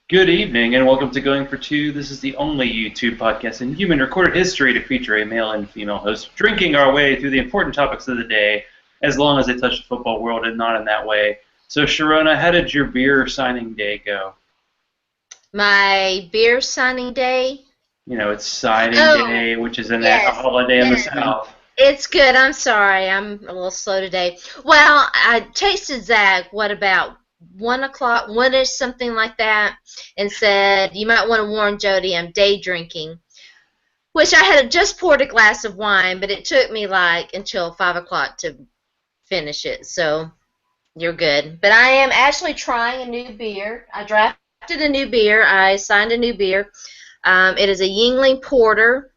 Good evening and welcome to Going for Two. This is the only YouTube podcast in human recorded history to feature a male and female host drinking our way through the important topics of the day, as long as they touch the football world and not in that way. So, Sharona, how did your beer signing day go? My beer signing day? You know, it's signing Oh, day, which is a yes, holiday in the yes. South. It's good. I'm sorry. I'm a little slow today. Well, I texted Zach, what about 1 o'clock, 1-ish, something like that, and said, you might want to warn Jody I'm day drinking, which I had just poured a glass of wine, but it took me like until 5 o'clock to finish it, so you're good. But I am actually trying a new beer. I drafted a new beer. I signed a new beer. It is a Yingling Porter.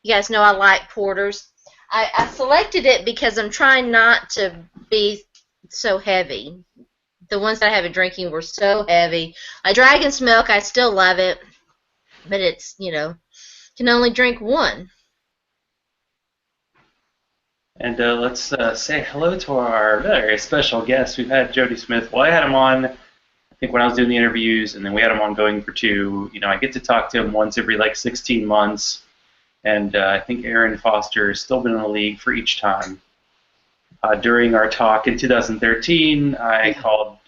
You guys know I like porters. I selected it because I'm trying not to be so heavy. The ones that I have been drinking were so heavy. Like Dragon's Milk, I still love it, but it's, can only drink one. And let's say hello to our very special guest. We've had Jody Smith. Well, I had him on, I think, when I was doing the interviews, and then we had him on Going for Two. You know, I get to talk to him once every, 16 months. And I think Aaron Foster has still been in the league for each time. During our talk in 2013, I called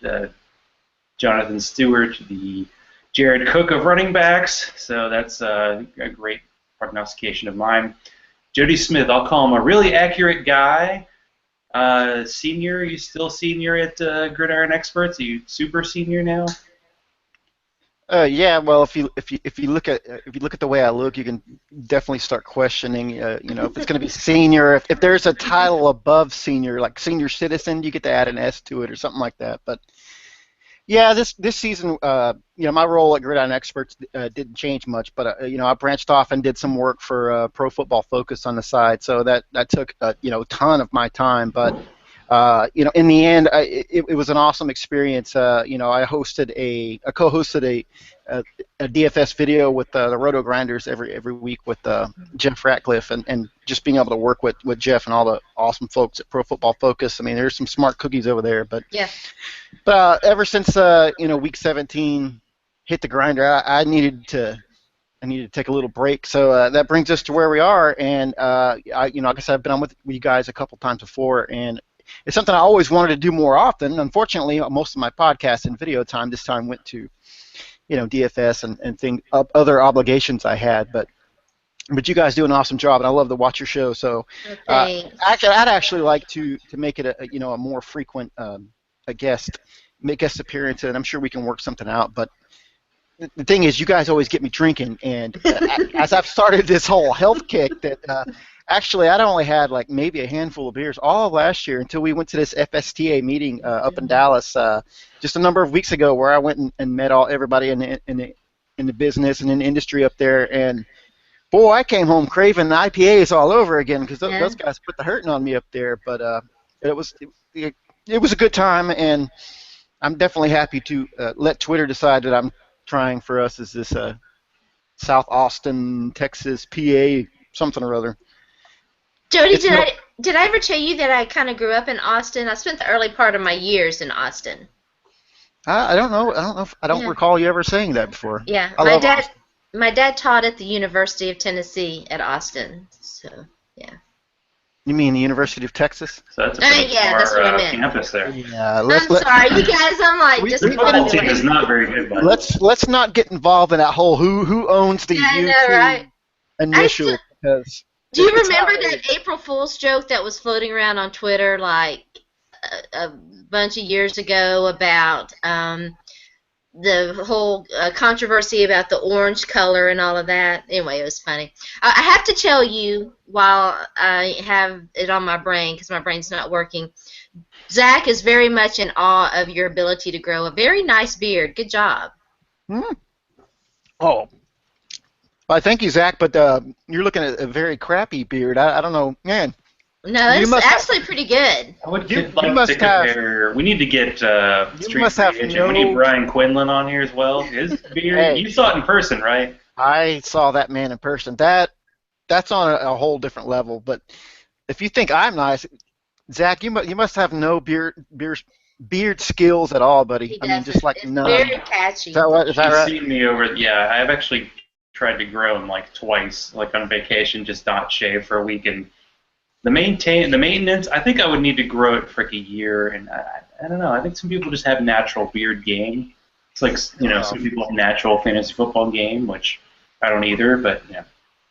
Jonathan Stewart the Jared Cook of running backs, so that's a great prognostication of mine. Jody Smith, I'll call him a really accurate guy. Senior, are you still senior at Gridiron Experts? Are you super senior now? Yeah, well, if you look at the way I look, you can definitely start questioning. If it's going to be senior, if there's a title above senior, like senior citizen, you get to add an S to it or something like that. But yeah, this season, my role at Gridiron Experts didn't change much, but I branched off and did some work for Pro Football Focus on the side, so that took a ton of my time, but. In the end, it was an awesome experience. I co-hosted a DFS video with the Roto Grinders every week with Jeff Ratcliffe, and just being able to work with Jeff and all the awesome folks at Pro Football Focus. I mean, there's some smart cookies over there, but Yeah. Ever since week 17 hit the grinder, I needed to take a little break. So that brings us to where we are, and like I said, I've been on with you guys a couple times before, and it's something I always wanted to do more often. Unfortunately, most of my podcast and video time this time went to, DFS and other obligations I had. But you guys do an awesome job, and I love to watch your show. So, Thanks. I'd actually like to make it a more frequent guest appearance, and I'm sure we can work something out. But the thing is, you guys always get me drinking, and as I've started this whole health kick, that actually I'd only had like maybe a handful of beers all of last year until we went to this FSTA meeting up in Dallas just a number of weeks ago, where I went and met everybody in the business and in the industry up there, and boy, I came home craving the IPAs all over again because those guys put the hurting on me up there. But it was a good time, and I'm definitely happy to let Twitter decide that I'm trying for us is this South Austin, Texas, PA, something or other. Jody, did I ever tell you that I kind of grew up in Austin? I spent the early part of my years in Austin. I don't know. I don't recall you ever saying that before. Yeah, I love Austin. my dad taught at the University of Tennessee at Austin. So yeah. You mean the University of Texas? So that's a pretty that's what I meant. campus there. Yeah. I'm sorry, you guys. I'm like just. The football team is not very good, buddy. Let's not get involved in that whole who owns the right? initial. Because do you remember that April Fool's joke that was floating around on Twitter like a bunch of years ago about the whole controversy about the orange color and all of that? Anyway, it was funny. I have to tell you, while I have it on my brain because my brain's not working, Zach is very much in awe of your ability to grow a very nice beard. Good job. Oh. Well, thank you, Zach, but you're looking at a very crappy beard. I don't know, man. No, it's actually pretty good. I would like to compare. We need to get Street Free Agent. We need Brian Quinlan on here as well. His beard. Hey, you saw it in person, right? I saw that man in person. That's on a whole different level. But if you think I'm nice, Zach, you must have no beard beard skills at all, buddy. He I mean, doesn't. just like It's none. very catchy. Is that what? Is that She's right? seen me over. Yeah, I've actually tried to grow him like twice, like on vacation, just not shave for a week. And the maintenance, I think I would need to grow it for like a year. And I don't know. I think some people just have natural beard game. It's like some people have natural fantasy football game, which I don't either. But yeah,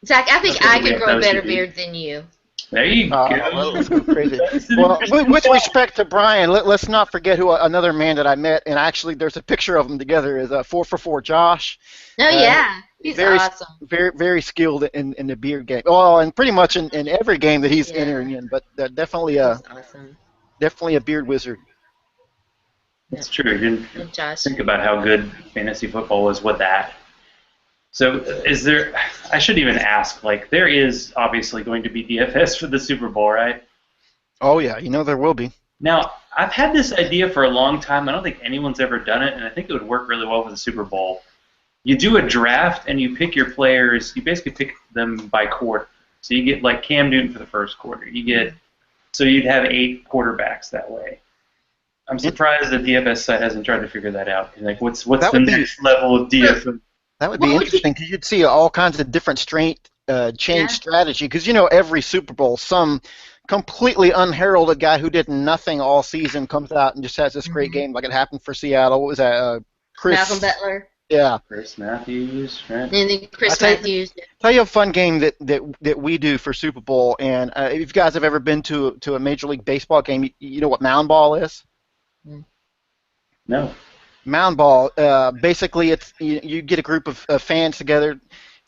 Zach, I think I could grow a better OCD. beard than you. There you go. Well, let's go crazy. That's an Well, interesting with thought. respect to Brian, let's not forget who another man that I met, and actually, there's a picture of them together. Is 4for4 Josh. Oh, yeah. He's very, awesome. very skilled in the beard game. Oh, and pretty much in every game that he's Yeah. entering in. But definitely He's awesome. definitely a beard wizard. It's true. You didn't And Josh. think about how good fantasy football was with that. So is there, I should even ask, like, there is obviously going to be DFS for the Super Bowl, right? Oh yeah, there will be. Now, I've had this idea for a long time. I don't think anyone's ever done it, and I think it would work really well for the Super Bowl. You do a draft, and you pick your players. You basically pick them by quarter. So you get, like, Cam Newton for the first quarter. So you'd have 8 quarterbacks that way. I'm surprised the DFS site hasn't tried to figure that out. Like, what's the next level of DFS? That would be interesting because you'd see all kinds of different change strategy. Because every Super Bowl, some completely unheralded guy who did nothing all season comes out and just has this great game, like it happened for Seattle. What was that? Chris Malcolm Butler. Yeah. Chris Matthews, right? And then Chris Matthews. Tell you a fun game that we do for Super Bowl, and if you guys have ever been to a Major League Baseball game, you know what mound ball is? No. Mound ball, basically, it's you get a group of fans together,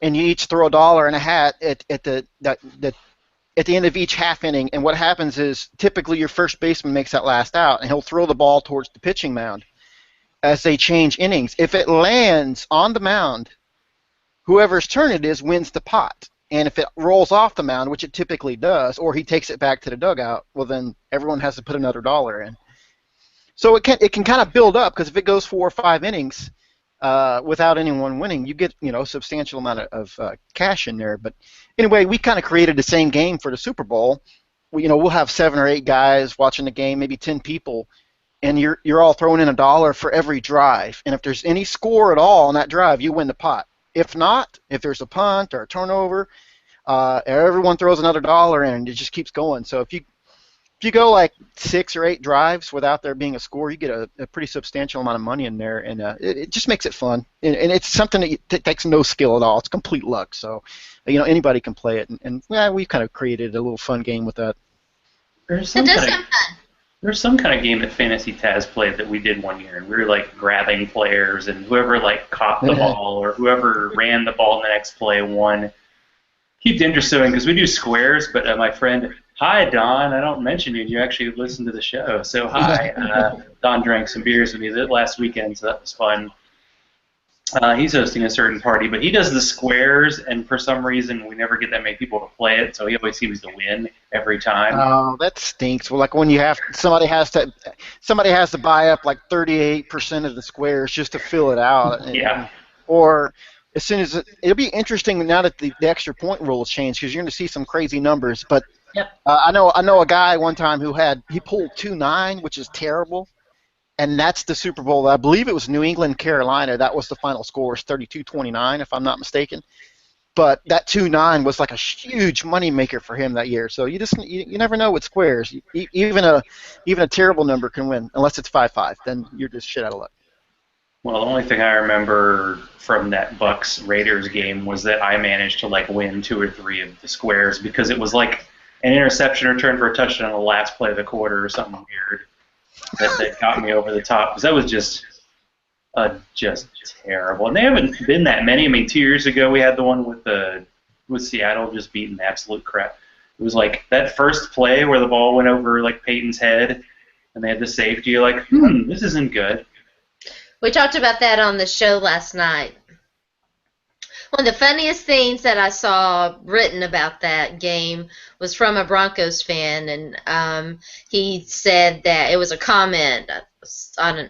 and you each throw $1 in a hat at the end of each half inning. And what happens is typically your first baseman makes that last out, and he'll throw the ball towards the pitching mound as they change innings. If it lands on the mound, whoever's turn it is wins the pot. And if it rolls off the mound, which it typically does, or he takes it back to the dugout, well then everyone has to put another $1 in. So it can kind of build up, because if it goes 4 or 5 innings without anyone winning, you get a substantial amount of cash in there. But anyway, we kind of created the same game for the Super Bowl. We'll have 7 or 8 guys watching the game, maybe 10 people, and you're all throwing in $1 for every drive. And if there's any score at all on that drive, you win the pot. If not, if there's a punt or a turnover, everyone throws another $1 in, and it just keeps going. So if you go like 6 or 8 drives without there being a score, you get a pretty substantial amount of money in there, and it just makes it fun. And it's something that takes no skill at all. It's complete luck. So, anybody can play it, and we kind of created a little fun game with that. There's some kind of game that Fantasy Taz played that we did one year, and we were like grabbing players, and whoever like caught the ball or whoever ran the ball in the next play won. Keep it interesting because we do squares, but my friend. Hi, Don. I don't mention you. You actually listened to the show. So, hi. Don drank some beers with me last weekend, so that was fun. He's hosting a certain party, but he does the squares, and for some reason, we never get that many people to play it, so he always seems to win every time. Oh, that stinks. Well, like when somebody has to buy up like 38% of the squares just to fill it out. Yeah. Or as soon as it'll be interesting now that the extra point rule has changed, because you're going to see some crazy numbers, but. Yep. I know a guy one time who pulled 2-9, which is terrible, and that's the Super Bowl. I believe it was New England, Carolina. That was the final score, 32-29, if I'm not mistaken. But that 2-9 was like a huge moneymaker for him that year. So you never know with squares. Even a terrible number can win, unless it's 5-5. Then you're just shit out of luck. Well, the only thing I remember from that Bucks Raiders game was that I managed to like win 2 or 3 of the squares because it was like an interception return for a touchdown on the last play of the quarter or something weird that got me over the top. Because that was just terrible. And they haven't been that many. I mean, 2 years ago we had the one with Seattle just beating the absolute crap. It was like that first play where the ball went over like Peyton's head and they had the safety. You're like, this isn't good. We talked about that on the show last night. One of the funniest things that I saw written about that game was from a Broncos fan, and he said that it was a comment. I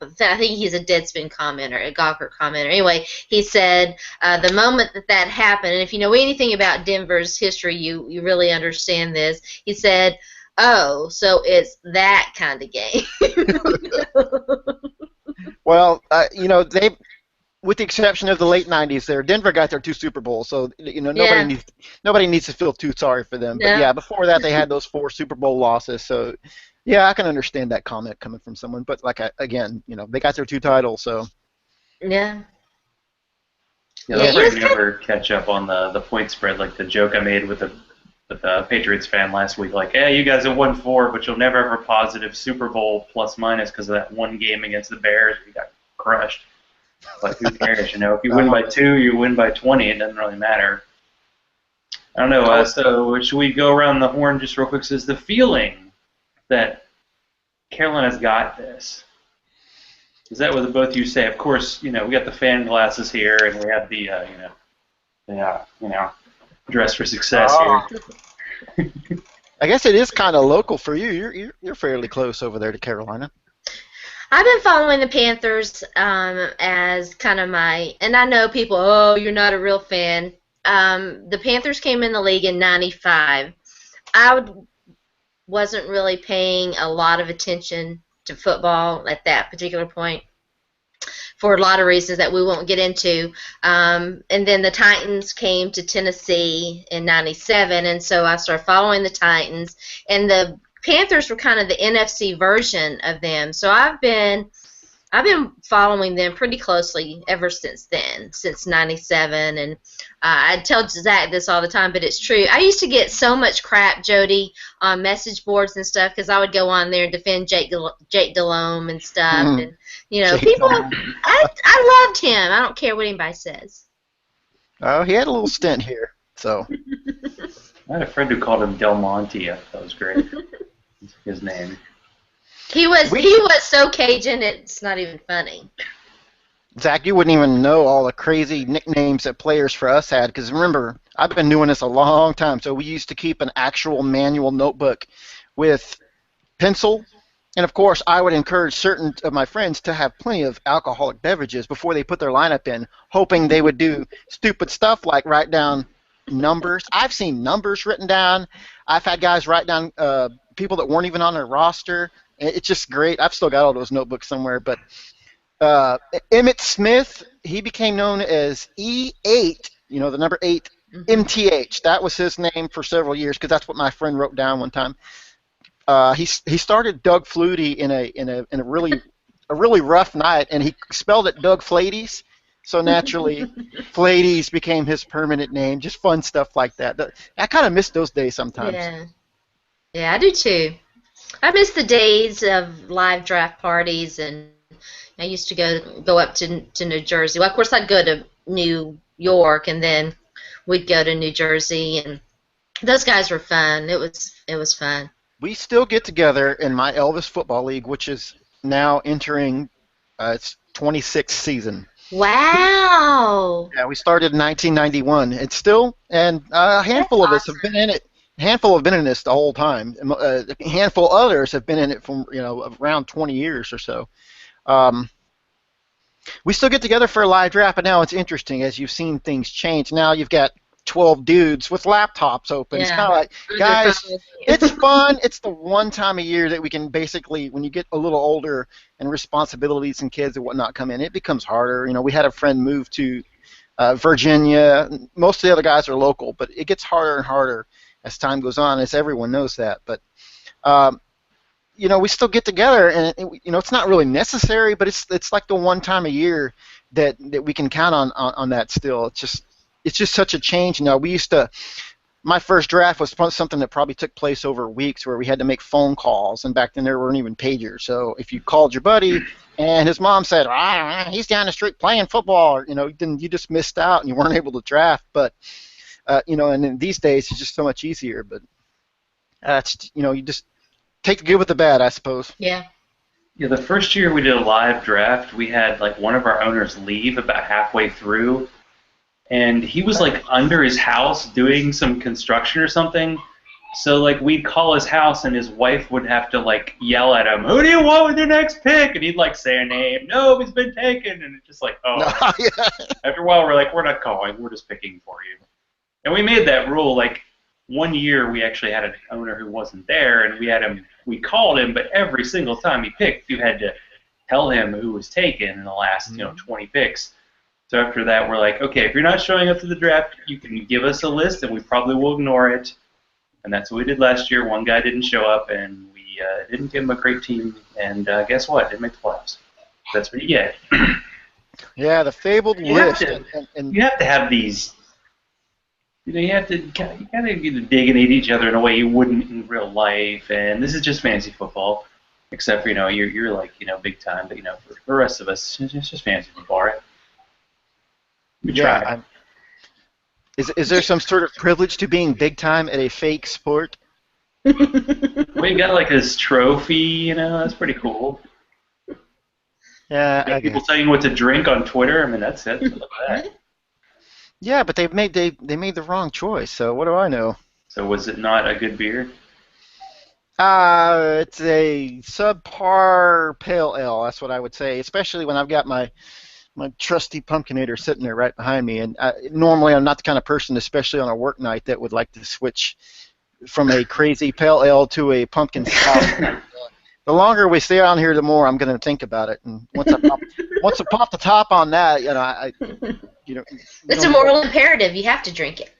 think he's a Deadspin commenter, a Gawker commenter. Anyway, he said the moment that happened, and if you know anything about Denver's history, you really understand this. He said Oh, so it's that kind of game. Well, they, with the exception of the late '90s, there Denver got their 2 Super Bowls, so Yeah. nobody needs to feel too sorry for them. But No. yeah, before that they had those 4 Super Bowl losses, so yeah, I can understand that comment coming from someone. But like again, they got their 2 titles, so Yeah. Yeah, Yeah. they'll You probably never catch up on the point spread, like the joke I made with the Patriots fan last week. Like, yeah, you guys have won 4, but you'll never have a positive Super Bowl plus minus because of that one game against the Bears where you got crushed. But who cares? If you win by 2, you win by 20. It doesn't really matter. I don't know. So should we go around the horn just real quick? Says the feeling that Carolina's got this. Is that what both of you say? Of course, we got the fan glasses here, and we have the, dress for success here. I guess it is kind of local for you. You're fairly close over there to Carolina. I've been following the Panthers as kind of and I know people, oh, you're not a real fan. The Panthers came in the league in '95. Wasn't really paying a lot of attention to football at that particular point for a lot of reasons that we won't get into. And then the Titans came to Tennessee in '97, and so I started following the Titans. And the Panthers were kind of the NFC version of them. So I've been following them pretty closely ever since then, since '97. And I tell Zach this all the time, but it's true. I used to get so much crap, Jody, on message boards and stuff because I would go on there and defend Jake Delhomme and stuff. And people, I loved him. I don't care what anybody says. Oh, he had a little stint here, so. I had a friend who called him Del Monte. I thought that was great. His name. He was so Cajun, it's not even funny. Zach, you wouldn't even know all the crazy nicknames that players for us had, because remember, I've been doing this a long time, so we used to keep an actual manual notebook with pencil, and of course, I would encourage certain of my friends to have plenty of alcoholic beverages before they put their lineup in, hoping they would do stupid stuff like write down numbers. I've seen numbers written down. I've had guys write down people that weren't even on their roster. It's just great. I've still got all those notebooks somewhere, but Emmitt Smith, he became known as E8, the number 8, MTH. That was his name for several years because that's what my friend wrote down one time. He started Doug Flutie in a really rough night, and he spelled it Doug Flaties. So naturally, Flaties became his permanent name. Just fun stuff like that. I kind of miss those days sometimes. Yeah, I do too. I miss the days of live draft parties, and I used to go up to New Jersey. Well, of course, I'd go to New York, and then we'd go to New Jersey, and those guys were fun. It was fun. We still get together in my Elvis Football League, which is now entering its 26th season. Wow! Yeah, we started in 1991. It's still, and a handful of us have been in it. A handful have been in this the whole time. A handful others have been in it from around 20 years or so. We still get together for a live draft, but now it's interesting as you've seen things change. Now you've got 12 dudes with laptops open. Yeah. It's kind of like, guys, it's fun. It's the one time a year that we can basically, when you get a little older and responsibilities and kids and whatnot come in, it becomes harder. We had a friend move to Virginia. Most of the other guys are local, but it gets harder and harder as time goes on, as everyone knows that. But, we still get together, and it's not really necessary, but it's like the one time a year that we can count on that still. It's just such a change now. My first draft was something that probably took place over weeks where we had to make phone calls, and back then there weren't even pagers. So if you called your buddy and his mom said, he's down the street playing football, then you just missed out and you weren't able to draft. But, and in these days it's just so much easier. But, you just take the good with the bad, I suppose. Yeah. Yeah, the first year we did a live draft, we had one of our owners leave about halfway through. And he was under his house doing some construction or something. So we'd call his house and his wife would have to yell at him, "Who do you want with your next pick?" And he'd say a name. "No, he's been taken." And it's just yeah. After a while we're we're not calling, we're just picking for you. And we made that rule one year we actually had an owner who wasn't there, and we called him, but every single time he picked, you had to tell him who was taken in the last 20 picks. So after that, we're like, okay, if you're not showing up to the draft, you can give us a list, and we probably will ignore it. And that's what we did last year. One guy didn't show up, and we didn't give him a great team. And guess what? Didn't make the playoffs. That's what you get. Yeah, the fabled list. You have to have these. You have to kind of be digging at each other in a way you wouldn't in real life. And this is just fantasy football, except for you're like big time. But for the rest of us, it's just fantasy football, right? We try. Is there some sort of privilege to being big time at a fake sport? Well, you got like this trophy, that's pretty cool. Yeah, people telling you what to drink on Twitter. I mean, that's it. Look at that. Yeah, but they made the wrong choice. So what do I know? So was it not a good beer? It's a subpar pale ale. That's what I would say, especially when I've got my trusty Pumpkinator sitting there right behind me. And normally I'm not the kind of person, especially on a work night, that would like to switch from a crazy pale ale to a pumpkin stout. The longer we stay on here, the more I'm going to think about it. And once I pop the top on that, it's a moral imperative. You have to drink it.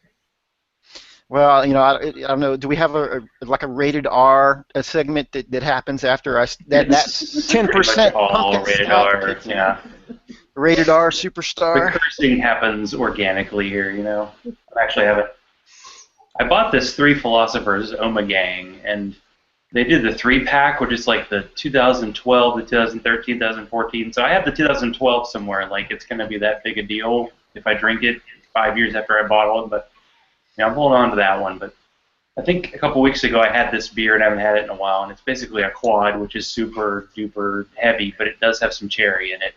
Well, I don't know. Do we have a rated R segment that happens after that 10% all rated R? Yeah. Rated R superstar. The cursing happens organically here. I actually have it. I bought this Three Philosophers Oma Gang, and they did the 3-pack, which is like the 2012, the 2013, 2014. So I have the 2012 somewhere. Like it's going to be that big a deal if I drink it 5 years after I bottle it. But I'm holding on to that one. But I think a couple weeks ago I had this beer and I haven't had it in a while, and it's basically a quad, which is super duper heavy, but it does have some cherry in it.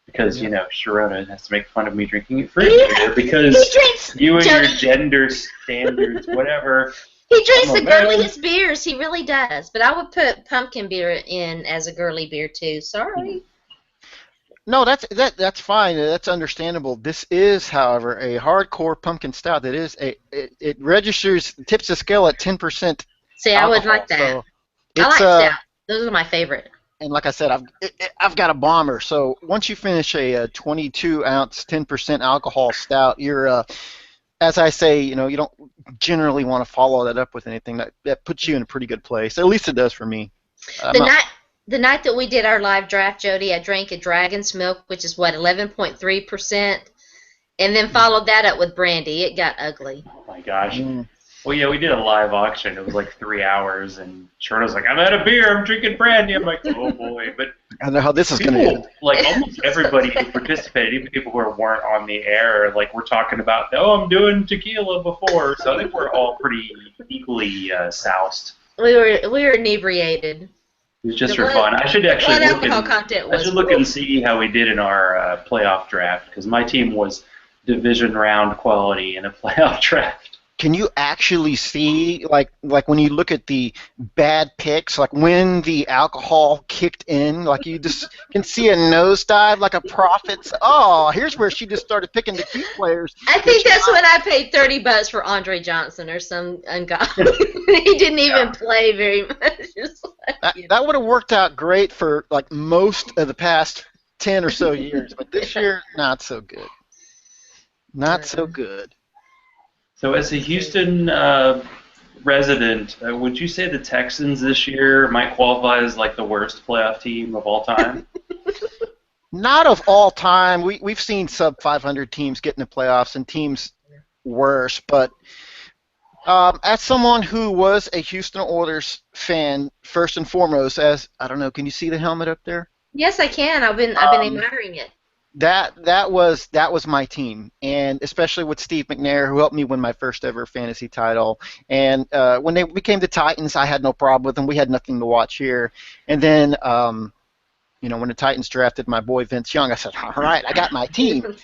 Because, Sharona has to make fun of me drinking it free because you and your gender standards, whatever. He drinks the girliest beers. He really does. But I would put pumpkin beer in as a girly beer, too. Sorry. No, that's fine. That's understandable. This is, however, a hardcore pumpkin stout. That is it registers, tips the scale at 10%. See, alcohol, I would like that. So I like stout. Those are my favorite. And like I said, I've got a bomber. So once you finish a 22-ounce, 10% alcohol stout, you're, as I say, you don't generally want to follow that up with anything. That puts you in a pretty good place. At least it does for me. The night that we did our live draft, Jody, I drank a Dragon's Milk, which is 11.3%, and then followed that up with brandy. It got ugly. Oh my gosh. Well, yeah, we did a live auction. It was like 3 hours, and Sharona's like, I'm out of beer. I'm drinking brandy. I'm like, oh boy. But I know how this is going to end. Like almost everybody who participated, even people who weren't on the air, like we're talking about, I'm doing tequila before. So I think we're all pretty equally soused. We were inebriated. It was just for fun. I should actually look and see how we did in our playoff draft, because my team was division round quality in a playoff draft. Can you actually see, like when you look at the bad picks, like when the alcohol kicked in, like you just can see a nosedive, like a prophet's, here's where she just started picking the cute players. I think that's when I paid $30 for Andre Johnson or some ungodly. He didn't even play very much. That would have worked out great for like most of the past 10 or so years, but this year, not so good. Not so good. So as a Houston resident, would you say the Texans this year might qualify as like the worst playoff team of all time? Not of all time. We've seen sub-500 teams get in the playoffs and teams worse, but as someone who was a Houston Oilers fan, first and foremost, I don't know, can you see the helmet up there? Yes, I can. I've been admiring it. That was my team, and especially with Steve McNair, who helped me win my first ever fantasy title. And when they became the Titans, I had no problem with them. We had nothing to watch here. And then, when the Titans drafted my boy Vince Young, I said, all right, I got my team.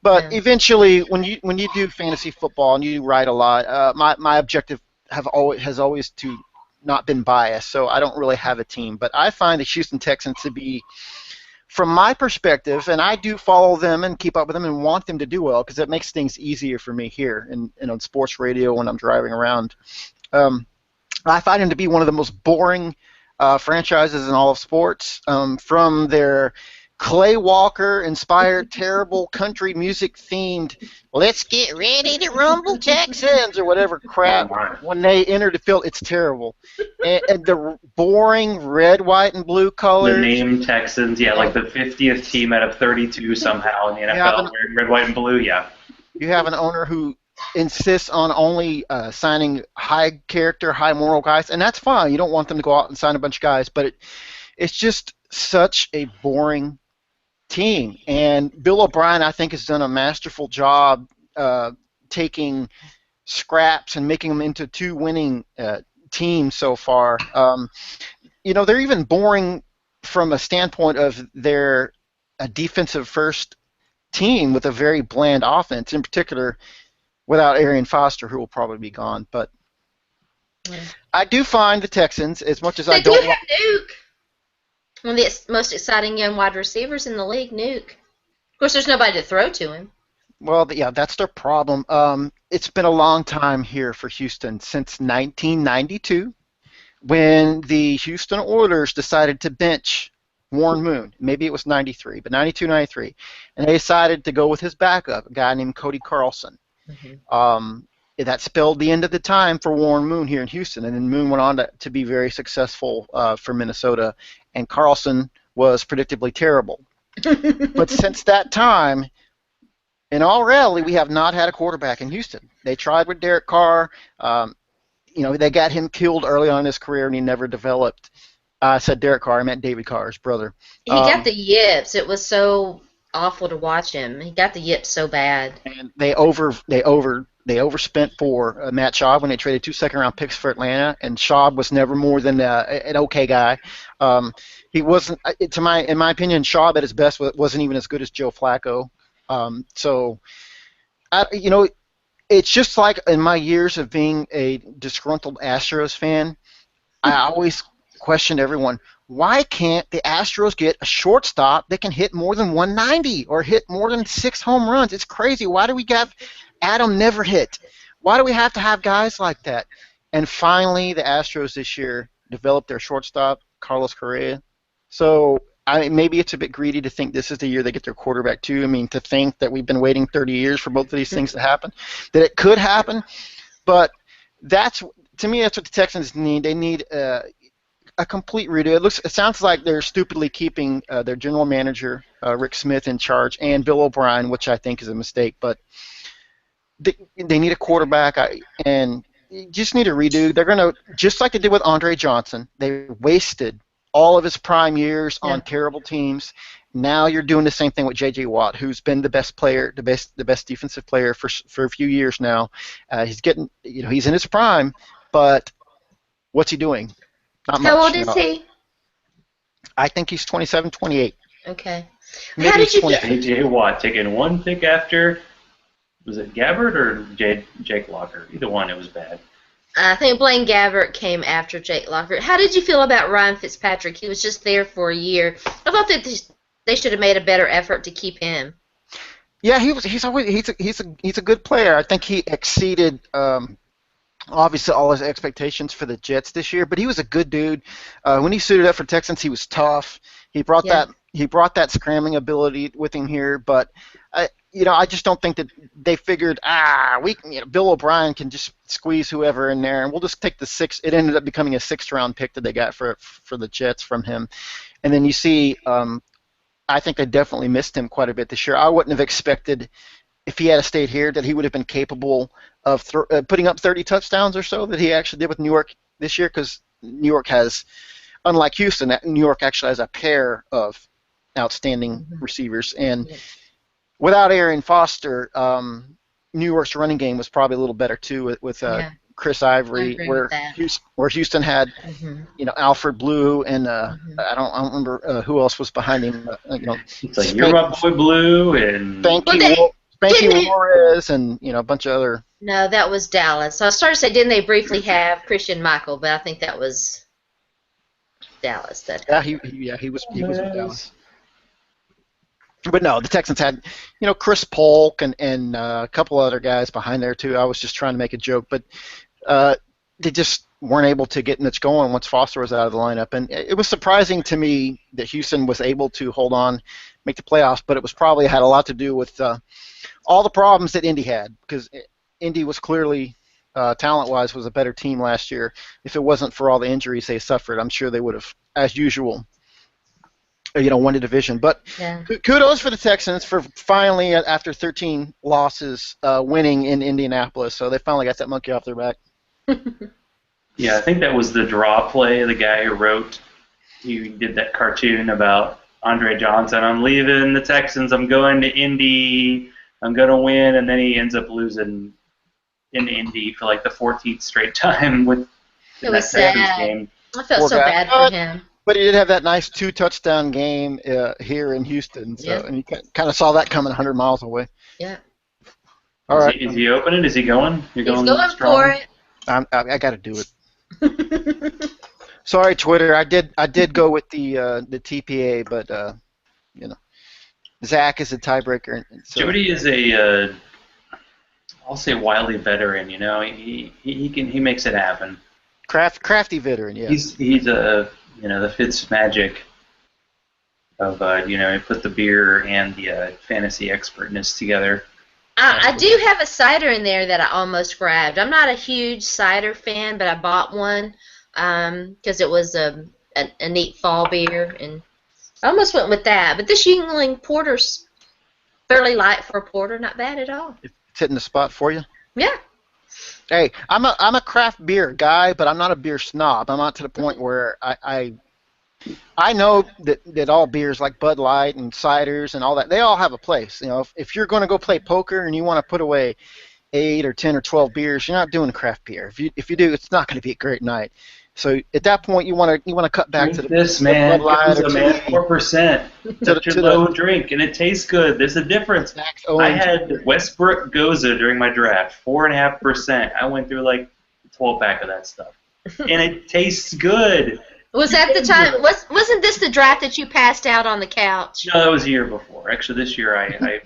But eventually, when you do fantasy football and you write a lot, my objective has always to not been biased, so I don't really have a team. But I find the Houston Texans to be from my perspective, and I do follow them and keep up with them and want them to do well because it makes things easier for me here and on sports radio when I'm driving around. I find them to be one of the most boring franchises in all of sports. From their Clay Walker-inspired, terrible country music-themed "Let's Get Ready to Rumble Texans" or whatever crap. When they enter the field, it's terrible. And the boring red, white, and blue colors. The name Texans, yeah, like the 50th team out of 32 somehow in the NFL, wearing red, white, and blue, yeah. You have an owner who insists on only signing high character, high moral guys, and that's fine. You don't want them to go out and sign a bunch of guys, but it's just such a boring team. And Bill O'Brien, I think, has done a masterful job taking scraps and making them into two winning teams so far. They're even boring from a standpoint of their defensive first team with a very bland offense, in particular without Arian Foster, who will probably be gone. But I do find the Texans, as much as I don't have Nuke. One of the most exciting young wide receivers in the league, Nuke. Of course, there's nobody to throw to him. Well, yeah, that's their problem. It's been a long time here for Houston, since 1992, when the Houston Oilers decided to bench Warren Moon. Maybe it was 93, but 92, 93. And they decided to go with his backup, a guy named Cody Carlson. Mm-hmm. That spelled the end of the time for Warren Moon here in Houston, and then Moon went on to be very successful for Minnesota, and Carlson was predictably terrible. But since that time, in all reality, we have not had a quarterback in Houston. They tried with Derek Carr. They got him killed early on in his career, and he never developed. I said Derek Carr. I meant David Carr's brother. He got the yips. It was so awful to watch him. He got the yips so bad. And they overspent for Matt Schaub when they traded 2 second-round picks for Atlanta, and Schaub was never more than an okay guy. He wasn't, in my opinion, Schaub at his best wasn't even as good as Joe Flacco. It's just like in my years of being a disgruntled Astros fan, I always questioned everyone, why can't the Astros get a shortstop that can hit more than 190 or hit more than 6 home runs? It's crazy. Why do we have Adam never hit? Why do we have to have guys like that? And finally, the Astros this year developed their shortstop, Carlos Correa. So maybe it's a bit greedy to think this is the year they get their quarterback too. I mean, to think that we've been waiting 30 years for both of these things to happen, that it could happen. But to me, that's what the Texans need. They need a complete redo. It sounds like they're stupidly keeping their general manager, Rick Smith, in charge, and Bill O'Brien, which I think is a mistake. But they need a quarterback, and you just need a redo. They're going to, just like they did with Andre Johnson, they wasted all of his prime years on terrible teams. Now you're doing the same thing with J.J. Watt, who's been the best player, the best defensive player for a few years now. He's getting, he's in his prime, but what's he doing? Not much. How old is he? I think he's 27, 28. Okay. Maybe How did you get J.J. Watt taking one pick after, was it Gabbard or Jake Locker? Either one, it was bad. I think Blaine Gabbert came after Jake Locker. How did you feel about Ryan Fitzpatrick? He was just there for a year. I thought that they should have made a better effort to keep him. Yeah, he's a good player. I think he exceeded obviously all his expectations for the Jets this year. But he was a good dude. When he suited up for Texans, he was tough. He brought that scrambling ability with him here. But I just don't think that they figured, Bill O'Brien can just squeeze whoever in there, and we'll just take the 6th. It ended up becoming a 6th-round pick that they got for the Jets from him. And then you see, I think they definitely missed him quite a bit this year. I wouldn't have expected, if he had stayed here, that he would have been capable of putting up 30 touchdowns or so that he actually did with New York this year, because New York has, unlike Houston, New York actually has a pair of outstanding receivers. And without Arian Foster, New York's running game was probably a little better too with Chris Ivory, where Houston had Alfred Blue and I don't remember who else was behind him. It's like you're my boy Blue and Spanky Juarez and a bunch of other. No, that was Dallas. So I started to say, didn't they briefly have Christian Michael? But I think that was Dallas. He was with Dallas. But no, the Texans had, Chris Polk and a couple other guys behind there too. I was just trying to make a joke, but they just weren't able to get much going once Foster was out of the lineup. And it was surprising to me that Houston was able to hold on, make the playoffs, but it was probably had a lot to do with all the problems that Indy had, because Indy was clearly, talent-wise, was a better team last year. If it wasn't for all the injuries they suffered, I'm sure they would have, as usual, won the division. But Yeah. kudos for the Texans for finally, after 13 losses, winning in Indianapolis. So they finally got that monkey off their back. Yeah, I think that was the draw play. The guy who did that cartoon about Andre Johnson. I'm leaving the Texans. I'm going to Indy. I'm going to win. And then he ends up losing in Indy for like the 14th straight time with It was sad. game. I felt Poor so guy. bad for him. But he did have that nice 2-touchdown game here in Houston. So, Yeah. and you kind of saw that coming 100 miles away. Yeah. All right. Is he opening? Is he going? He's going strong? for it. I got to do it. Sorry, Twitter. I did go with the TPA, but Zach is a tiebreaker. So. Jody is I'll say wily veteran. He makes it happen. Crafty veteran, yeah. He's the Fitz magic of he put the beer and the fantasy expertness together. I do have a cider in there that I almost grabbed. I'm not a huge cider fan, but I bought one because it was a neat fall beer, and I almost went with that. But this Yuengling Porter's fairly light for a porter, not bad at all. It's hitting the spot for you. Yeah. Hey, I'm a craft beer guy, but I'm not a beer snob. I'm not to the point where I know that all beers like Bud Light and ciders and all that, they all have a place. If you're going to go play poker and you want to put away 8 or 10 or 12 beers, you're not doing craft beer. If you do, it's not going to be a great night. So at that point, you want to cut back to this man. 4%. Such a low drink, and it tastes good. There's a difference. I had Westbrook Goza during my draft, 4.5%. I went through like a 12-pack of that stuff, and it tastes good. Was that the time? Wasn't this the draft that you passed out on the couch? No, that was a year before. Actually, this year I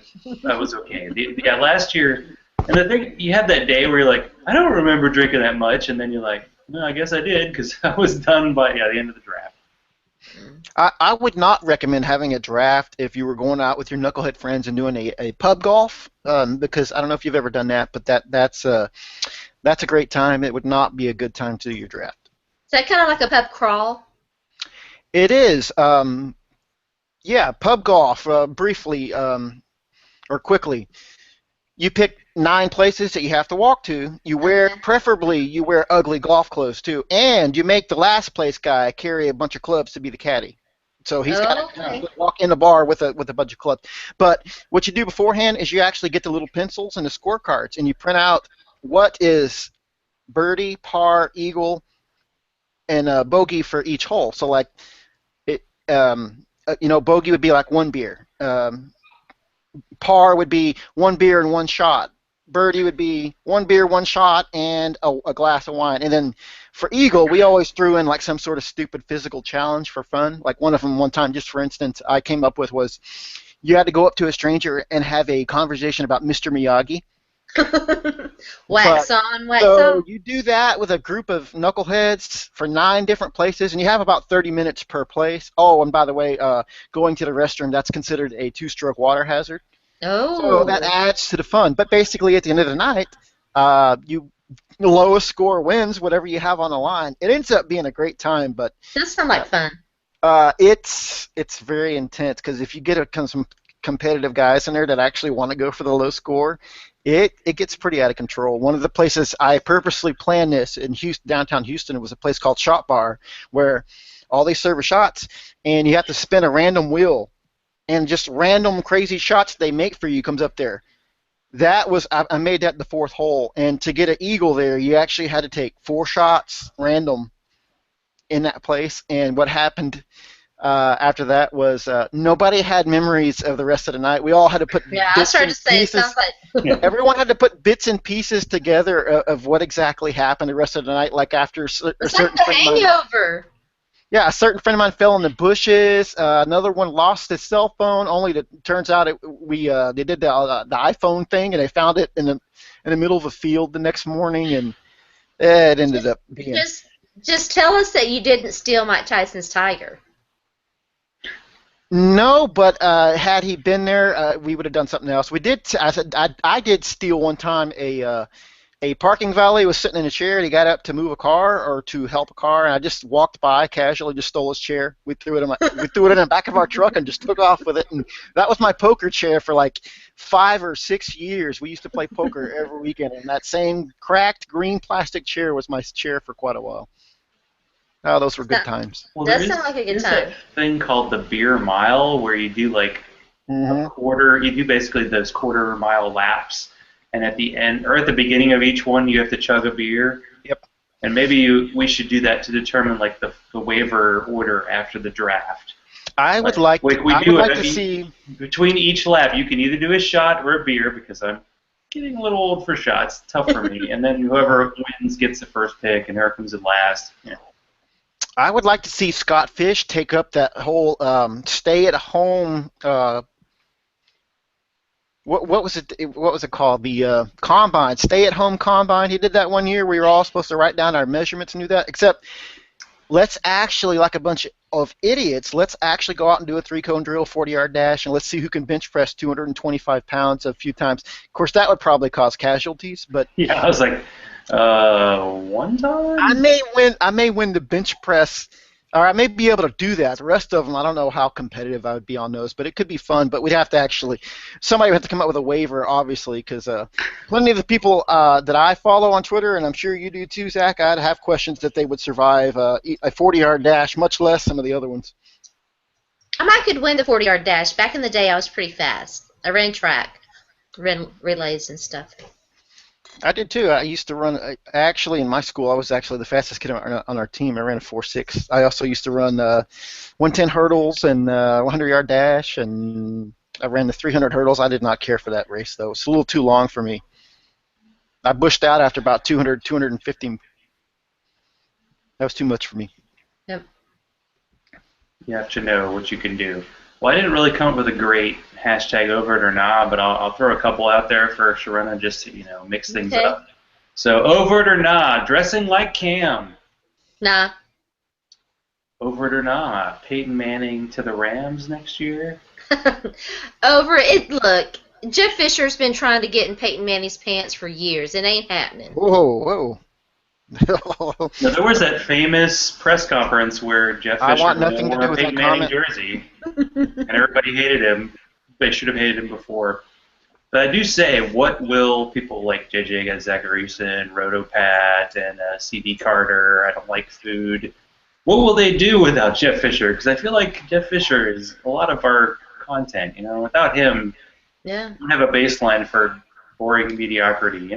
was okay. Last year, and the thing, you have that day where you're like, I don't remember drinking that much, and then you're like, no, I guess I did, because I was done by the end of the draft. I would not recommend having a draft if you were going out with your knucklehead friends and doing a pub golf, because I don't know if you've ever done that, but that's a great time. It would not be a good time to do your draft. Is that kind of like a pub crawl? It is. Yeah, pub golf, briefly or quickly. You pick 9 places that you have to walk to. Preferably you wear ugly golf clothes too, and you make the last place guy carry a bunch of clubs to be the caddy. So he's got to walk in the bar with a bunch of clubs. But what you do beforehand is you actually get the little pencils and the scorecards, and you print out what is birdie, par, eagle, and bogey for each hole. So like, bogey would be like 1 beer. Par would be 1 beer and 1 shot. Birdie would be 1 beer, 1 shot, and a glass of wine. And then for eagle, we always threw in like some sort of stupid physical challenge for fun. Like one of them one time, just for instance, I came up with was you had to go up to a stranger and have a conversation about Mr. Miyagi. Wax on. So you do that with a group of knuckleheads for 9 different places, and you have about 30 minutes per place. Oh, and by the way, going to the restroom, that's considered a 2-stroke water hazard. Oh. So that adds to the fun. But basically, at the end of the night, the lowest score wins whatever you have on the line. It ends up being a great time, but Does sound like fun. It's very intense, because if you get some competitive guys in there that actually want to go for the low score, it gets pretty out of control. One of the places I purposely planned this in downtown Houston was a place called Shot Bar, where all they serve are shots, and you have to spin a random wheel, and just random crazy shots they make for you comes up there. I made that the 4th hole, and to get an eagle there, you actually had to take 4 shots random in that place. And what happened after that was nobody had memories of the rest of the night. We all had to put bits and pieces. It sounds like Everyone had to put bits and pieces together of what exactly happened the rest of the night. Like after a certain like The Hangover. Yeah, a certain friend of mine fell in the bushes. Another one lost his cell phone. Only to turns out they did the iPhone thing, and they found it in the middle of a field the next morning, and it ended Just, up being. just, just tell us that you didn't steal Mike Tyson's tiger. No, but had he been there, we would have done something else. We did. I said I did steal one time a parking valet was sitting in a chair, and he got up to move a car or to help a car, and I just walked by casually, just stole his chair. We threw it in the back of our truck and just took off with it. And that was my poker chair for like 5 or 6 years. We used to play poker every weekend, and that same cracked green plastic chair was my chair for quite a while. Oh, those were good times. Well, Does sound like a good time. That thing called the beer mile where you do like a quarter. You do basically those quarter-mile laps, and at the end or at the beginning of each one, you have to chug a beer. Yep. And maybe we should do that to determine like the waiver order after the draft. I would like to see between each lap. You can either do a shot or a beer because I'm getting a little old for shots. It's tough for me. And then whoever wins gets the first pick, and whoever comes in last. Yeah. I would like to see Scott Fish take up that whole stay-at-home. What was it? What was it called? The combine, stay-at-home combine. He did that one year. We were all supposed to write down our measurements and do that. Except, let's actually, like a bunch of idiots, let's actually go out and do a 3-cone drill, 40-yard dash, and let's see who can bench press 225 pounds a few times. Of course, that would probably cause casualties, but yeah, I was like. One time? I may win the bench press, or I may be able to do that. The rest of them, I don't know how competitive I would be on those, but it could be fun. But we'd have to somebody would have to come up with a waiver, obviously, because plenty of the people that I follow on Twitter, and I'm sure you do too, Zach, I'd have questions that they would survive a 40-yard dash, much less some of the other ones. I could win the 40-yard dash. Back in the day, I was pretty fast. I ran track, ran relays and stuff. I did too. I used to run. Actually, in my school, I was actually the fastest kid on our team. I ran a 4.6. I also used to run 110 hurdles and 100-yard dash, and I ran the 300 hurdles. I did not care for that race, though. It's a little too long for me. I bushed out after about 200, 250. That was too much for me. Yep. You have to know what you can do. Well, I didn't really come up with a great hashtag over it or not, but I'll throw a couple out there for Sharona just to mix things up. So over it or nah, dressing like Cam. Nah. Over it or nah, Peyton Manning to the Rams next year. Over it. Look, Jeff Fisher's been trying to get in Peyton Manning's pants for years. It ain't happening. Whoa. Now, there was that famous press conference where Jeff Fisher wore a Peyton Manning jersey, and everybody hated him. They should have hated him before. But I do say, what will people like JJ Zacharyson, Rotopat, and CD Carter, I Don't Like Food, what will they do without Jeff Fisher? Because I feel like Jeff Fisher is a lot of our content. Without him, we don't have a baseline for boring mediocrity.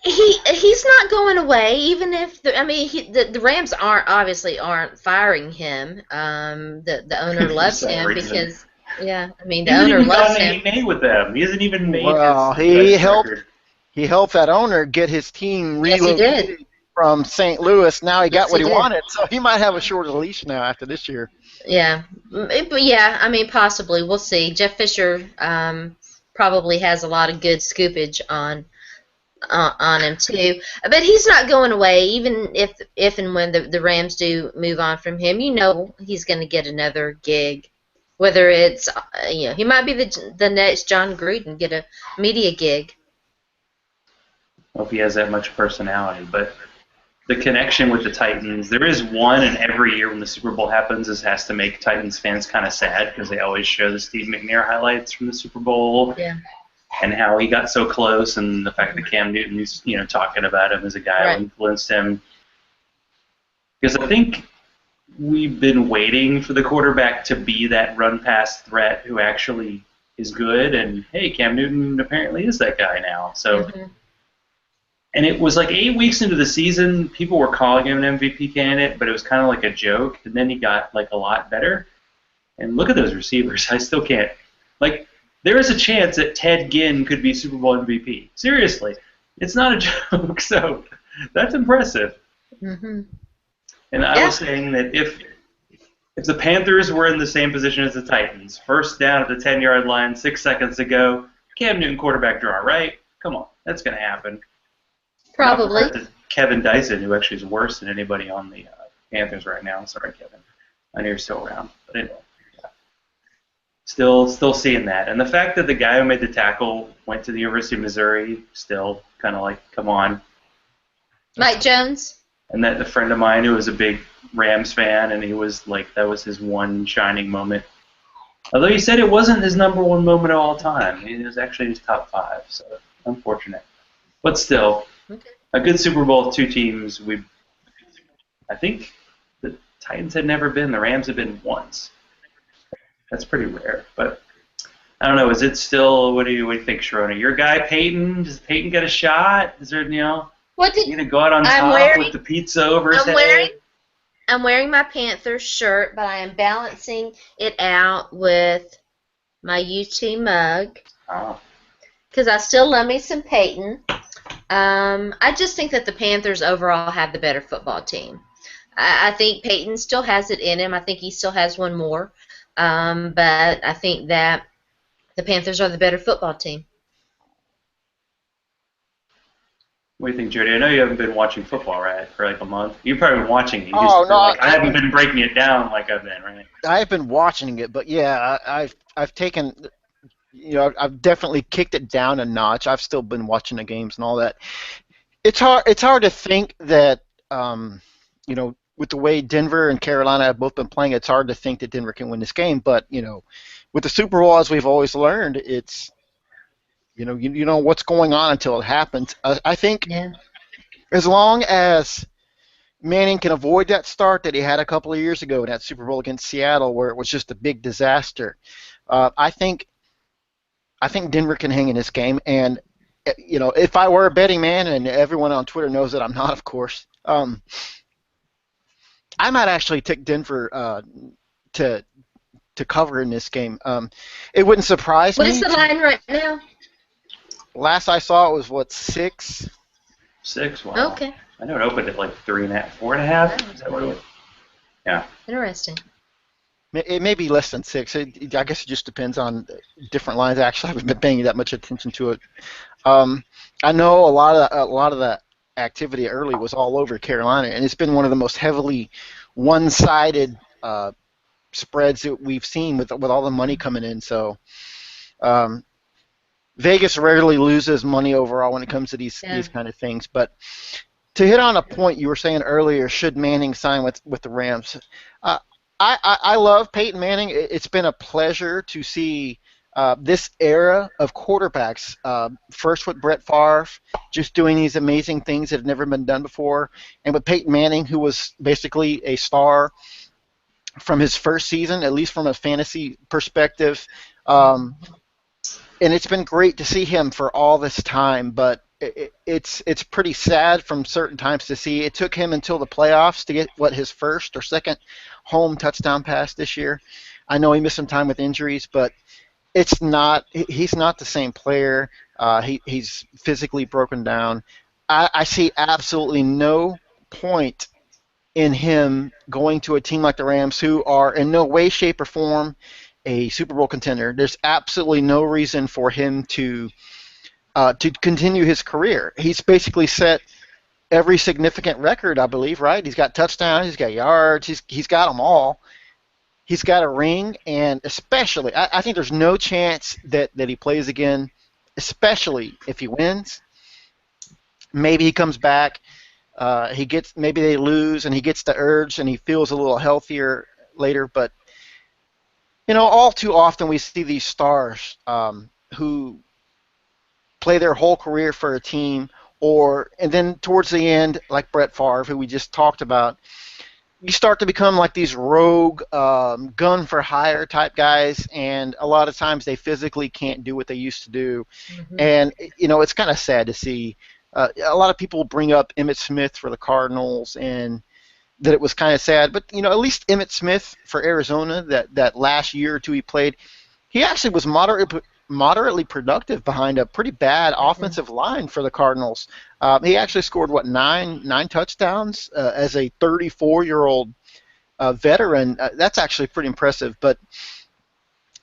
He's not going away, even if the Rams aren't firing him. The owner loves him because the owner loves him. He with them. He hasn't even made. Well, he helped that owner get his team relocated from St. Louis. Now he got what he wanted, so he might have a shorter leash now after this year. Yeah, but possibly we'll see. Jeff Fisher probably has a lot of good scoopage on him too, but he's not going away. Even if and when the Rams do move on from him, he's going to get another gig. Whether it's he might be the next John Gruden, get a media gig. I hope he has that much personality. But the connection with the Titans, there is one, and every year when the Super Bowl happens, this has to make Titans fans kind of sad because they always show the Steve McNair highlights from the Super Bowl. Yeah. And how he got so close, and the fact that Cam Newton's talking about him as a guy who influenced him. Because I think we've been waiting for the quarterback to be that run-pass threat who actually is good, and hey, Cam Newton apparently is that guy now. So, and it was like 8 weeks into the season, people were calling him an MVP candidate, but it was kind of like a joke, and then he got like a lot better. And look at those receivers. I still can't. There is a chance that Ted Ginn could be Super Bowl MVP. Seriously. It's not a joke, so that's impressive. And I was saying that if If the Panthers were in the same position as the Titans, first down at the 10-yard line, 6 seconds to go, Cam Newton quarterback draw, right? Come on, that's going to happen. Probably. Not to Kevin Dyson, who actually is worse than anybody on the Panthers right now. Sorry, Kevin. I know you're still around. But anyway, yeah. Still seeing that. And the fact that the guy who made the tackle went to the University of Missouri, still kind of like, come on. Mike Jones? And that a friend of mine who was a big Rams fan, and he was like, that was his one shining moment. Although he said it wasn't his number one moment of all time. It was actually his top 5, so unfortunate. But still, Okay. A good Super Bowl with 2 teams. I think the Titans had never been. The Rams had been once. That's pretty rare. But I don't know. Is it still? What do you think, Sharona? Your guy Peyton? Does Peyton get a shot? Is there What did you gonna go out on top with the pizza over his head? I'm wearing my Panthers shirt, but I am balancing it out with my UT mug Oh. because I still love me some Peyton. I just think that the Panthers overall have the better football team. I think Peyton still has it in him. I think he still has one more. But I think that the Panthers are the better football team. What do you think, Jody? I know you haven't been watching football, right, for like a month. You've probably been watching it. Oh, no, I haven't been breaking it down like I've been, right? I've been watching it, but yeah, I've taken, I've definitely kicked it down a notch. I've still been watching the games and all that. It's hard to think that, with the way Denver and Carolina have both been playing, it's hard to think that Denver can win this game. But with the Super Bowl, as we've always learned, it's you know what's going on until it happens. I think as long as Manning can avoid that start that he had a couple of years ago in that Super Bowl against Seattle, where it was just a big disaster, I think Denver can hang in this game. And if I were a betting man, and everyone on Twitter knows that I'm not, of course, I might actually take Denver to cover in this game. It wouldn't surprise me. What is the line right now? Last I saw, it was 6. 6. Wow. Okay. I know it opened at like 3.5, 4.5. Is that what it was? Yeah. Interesting. It may be less than 6. I guess it just depends on different lines. Actually, I haven't been paying that much attention to it. I know a lot of the activity early was all over Carolina, and it's been one of the most heavily one-sided spreads that we've seen with all the money coming in. So Vegas rarely loses money overall when it comes to these kind of things. But to hit on a point you were saying earlier, should Manning sign with the Rams? I love Peyton Manning. It's been a pleasure to see this era of quarterbacks, first with Brett Favre, just doing these amazing things that have never been done before, and with Peyton Manning, who was basically a star from his first season, at least from a fantasy perspective. And it's been great to see him for all this time, but it's pretty sad from certain times to see. It took him until the playoffs to get, his first or second home touchdown pass this year. I know he missed some time with injuries, but he's not the same player. He's physically broken down. I see absolutely no point in him going to a team like the Rams, who are in no way, shape, or form a Super Bowl contender. There's absolutely no reason for him to continue his career. He's basically set every significant record, I believe, right? He's got touchdowns, he's got yards, he's got them all. He's got a ring, and especially, I think there's no chance that he plays again, especially if he wins. Maybe he comes back, maybe they lose, and he gets the urge, and he feels a little healthier later. But all too often we see these stars who play their whole career for a team, and then towards the end, like Brett Favre, who we just talked about, you start to become like these rogue, gun-for-hire type guys, and a lot of times they physically can't do what they used to do. Mm-hmm. And, it's kind of sad to see. A lot of people bring up Emmitt Smith for the Cardinals, and that it was kind of sad. But, at least Emmitt Smith for Arizona, that last year or two he played, he actually was moderately productive behind a pretty bad offensive line for the Cardinals. He actually scored, nine touchdowns as a 34-year-old veteran, that's actually pretty impressive. But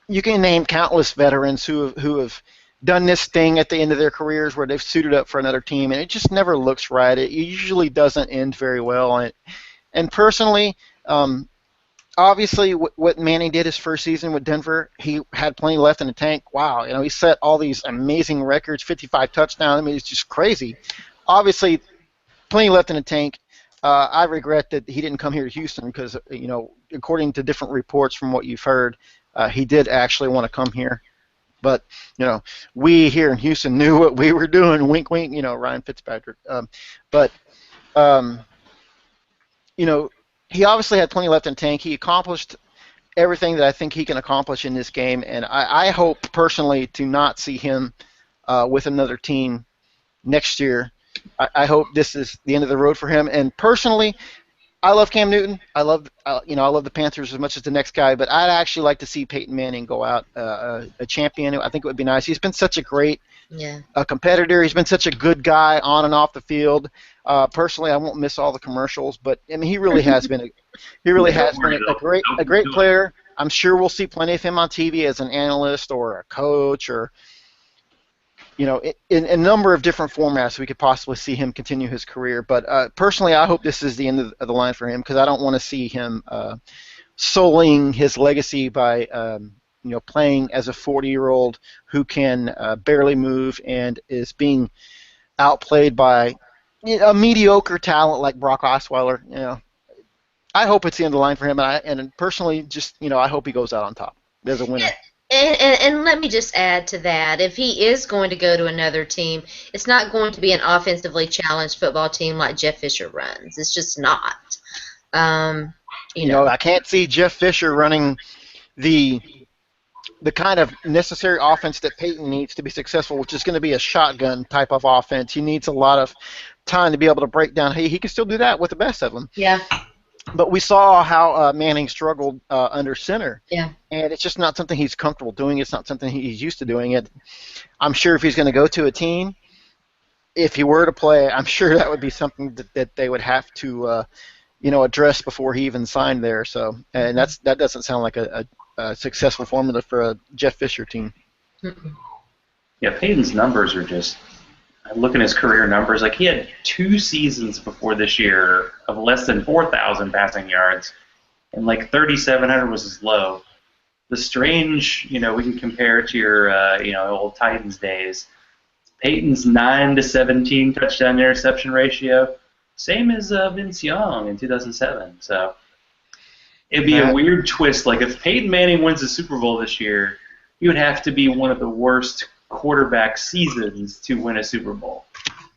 you can name countless veterans who have done this thing at the end of their careers where they've suited up for another team, and it just never looks right. It usually doesn't end very well. And personally, obviously, what Manning did his first season with Denver, he had plenty left in the tank. Wow, he set all these amazing records, 55 touchdowns. I mean, it's just crazy. Obviously, plenty left in the tank. I regret that he didn't come here to Houston because, according to different reports from what you've heard, he did actually want to come here. But, we here in Houston knew what we were doing. Wink, wink, Ryan Fitzpatrick. But he obviously had plenty left in the tank. He accomplished everything that I think he can accomplish in this game, and I hope personally to not see him with another team next year. I hope this is the end of the road for him. And personally, I love Cam Newton. I love the Panthers as much as the next guy, but I'd actually like to see Peyton Manning go out a champion. I think it would be nice. He's been such a great competitor. He's been such a good guy on and off the field. Personally, I won't miss all the commercials, but I mean, he really has been a great player. I'm sure we'll see plenty of him on TV as an analyst or a coach or in a number of different formats we could possibly see him continue his career. But personally, I hope this is the end of the line for him because I don't want to see him sullying his legacy by playing as a 40-year-old who can barely move and is being outplayed by a mediocre talent like Brock Osweiler. I hope it's the end of the line for him, and personally, just I hope he goes out on top as a winner. And let me just add to that, if he is going to go to another team, it's not going to be an offensively challenged football team like Jeff Fisher runs. It's just not. I can't see Jeff Fisher running the kind of necessary offense that Peyton needs to be successful, which is going to be a shotgun type of offense. He needs a lot of time to be able to break down. He can still do that with the best of them. Yeah. But we saw how Manning struggled under center. Yeah. And it's just not something he's comfortable doing. It's not something he's used to doing. I'm sure if he's going to go to a team, if he were to play, I'm sure that would be something that they would have to, address before he even signed there. So, and that doesn't sound like a successful formula for a Jeff Fisher team. Yeah, Peyton's numbers are just. I look at his career numbers. Like he had 2 seasons before this year of less than 4,000 passing yards, and like 3,700 was his low. The strange, we can compare to your, old Titans days. Peyton's 9 to 17 touchdown interception ratio, same as Vince Young in 2007. So it'd be a weird twist. Like if Peyton Manning wins the Super Bowl this year, he would have to be one of the worst quarterback seasons to win a Super Bowl.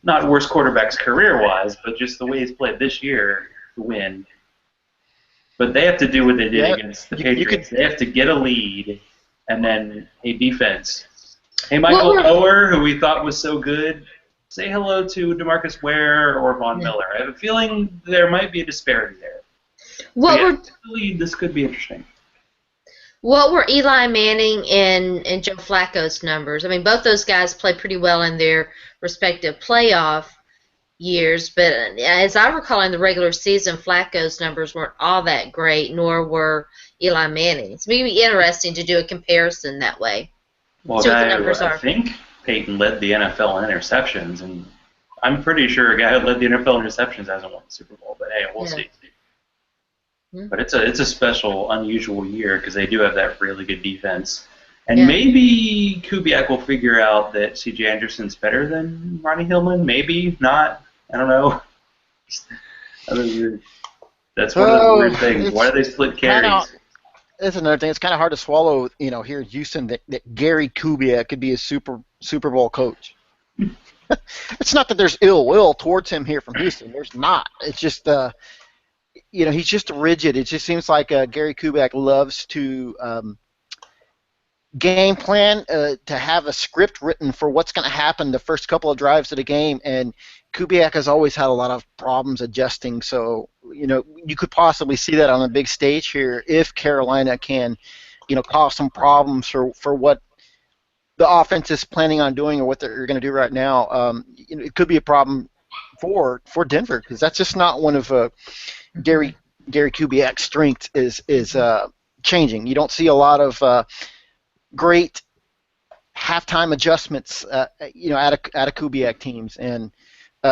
Not worst quarterbacks career-wise, but just the way he's played this year to win. But they have to do what they did against the Patriots. They have to get a lead, and then, hey, defense. Hey, Michael Oher, who we thought was so good, say hello to DeMarcus Ware or Von Miller. I have a feeling there might be a disparity there. This could be interesting. What were Eli Manning and Joe Flacco's numbers? I mean, both those guys played pretty well in their respective playoff years, but as I recall in the regular season, Flacco's numbers weren't all that great, nor were Eli Manning's. It would be interesting to do a comparison that way. Well, I think Peyton led the NFL in interceptions, and I'm pretty sure a guy who led the NFL in interceptions hasn't won the Super Bowl, but hey, we'll see. But it's a special, unusual year because they do have that really good defense. And maybe Kubiak will figure out that C.J. Anderson's better than Ronnie Hillman. Maybe not. I don't know. That's one of the weird things. Why do they split carries? That's another thing. It's kind of hard to swallow, here in Houston, that Gary Kubiak could be a Super Bowl coach. It's not that there's ill will towards him here from Houston. There's not. It's just he's just rigid. It just seems like Gary Kubiak loves to game plan, to have a script written for what's going to happen the first couple of drives of the game, and Kubiak has always had a lot of problems adjusting. So, you could possibly see that on a big stage here if Carolina can, cause some problems for what the offense is planning on doing or what they're going to do right now. It could be a problem for Denver because that's just not one of Gary Gary Kubiak's strength is changing. You don't see a lot of great halftime adjustments, out of Kubiak teams, and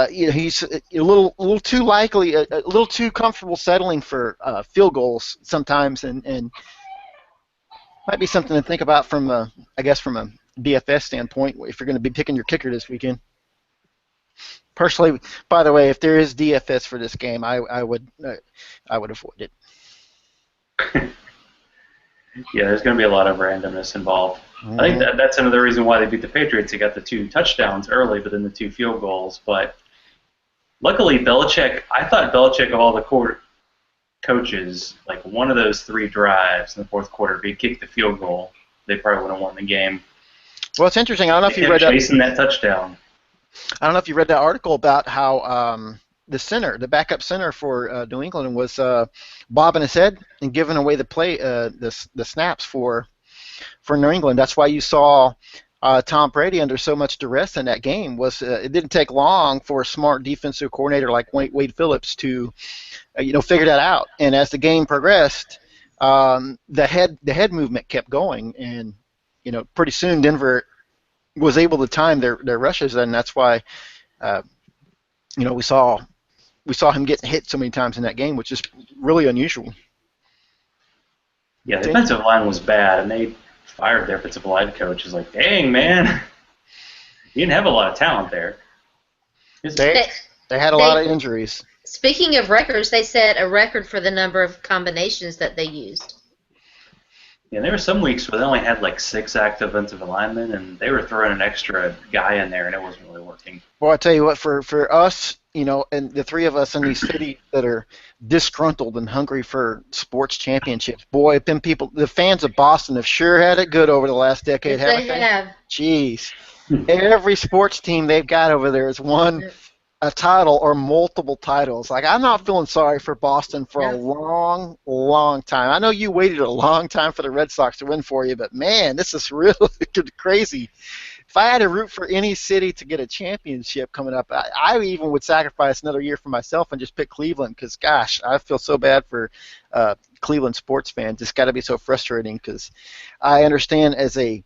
he's a little too likely, a little too comfortable settling for field goals sometimes, and might be something to think about from I guess from a DFS standpoint if you're going to be picking your kicker this weekend. Personally, by the way, if there is DFS for this game, I would avoid it. Yeah, there's going to be a lot of randomness involved. Mm-hmm. I think that's another reason why they beat the Patriots. They got the 2 touchdowns early, but then the 2 field goals. But luckily, Belichick, I thought Belichick of all the coaches, like one of those 3 drives in the fourth quarter, if he kicked the field goal, they probably would have won the game. Well, it's interesting. I don't know if you read chasing that touchdown. I don't know if you read that article about how the backup center for New England was bobbing his head and giving away the snaps for New England. That's why you saw Tom Brady under so much duress in that game. It didn't take long for a smart defensive coordinator like Wade Phillips to figure that out. And as the game progressed, the head movement kept going, and pretty soon Denver was able to time their rushes, and that's why we saw him getting hit so many times in that game, which is really unusual. Yeah, the defensive line was bad, and they fired their offensive line coach. It's like, dang, man, you didn't have a lot of talent there. They had a lot of injuries. Speaking of records, they set a record for the number of combinations that they used. Yeah, there were some weeks where they only had like 6 active offensive linemen, and they were throwing an extra guy in there, and it wasn't really working. Well, I tell you what, for us, and the 3 of us in these cities that are disgruntled and hungry for sports championships, boy, the fans of Boston have sure had it good over the last decade, haven't they? Have. Jeez. Every sports team they've got over there has won a title or multiple titles. Like, I'm not feeling sorry for Boston for a long, long time. I know you waited a long time for the Red Sox to win for you, but man, this is really crazy. If I had to root for any city to get a championship coming up, I even would sacrifice another year for myself and just pick Cleveland because, gosh, I feel so bad for Cleveland sports fans. It's got to be so frustrating because I understand as a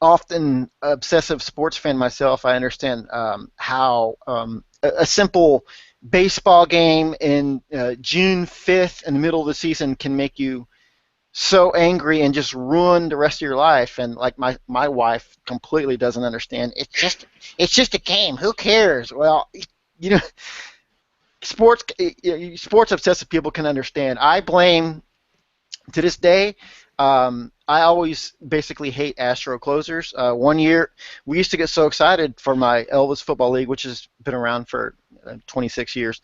often obsessive sports fan myself, I understand how a simple baseball game in June 5th in the middle of the season can make you so angry and just ruin the rest of your life. And like my wife completely doesn't understand. It's just a game. Who cares? Well, sports obsessive people can understand. I blame, to this day, I always basically hate Astro closers. One year, we used to get so excited for my Elvis Football League, which has been around for 26 years.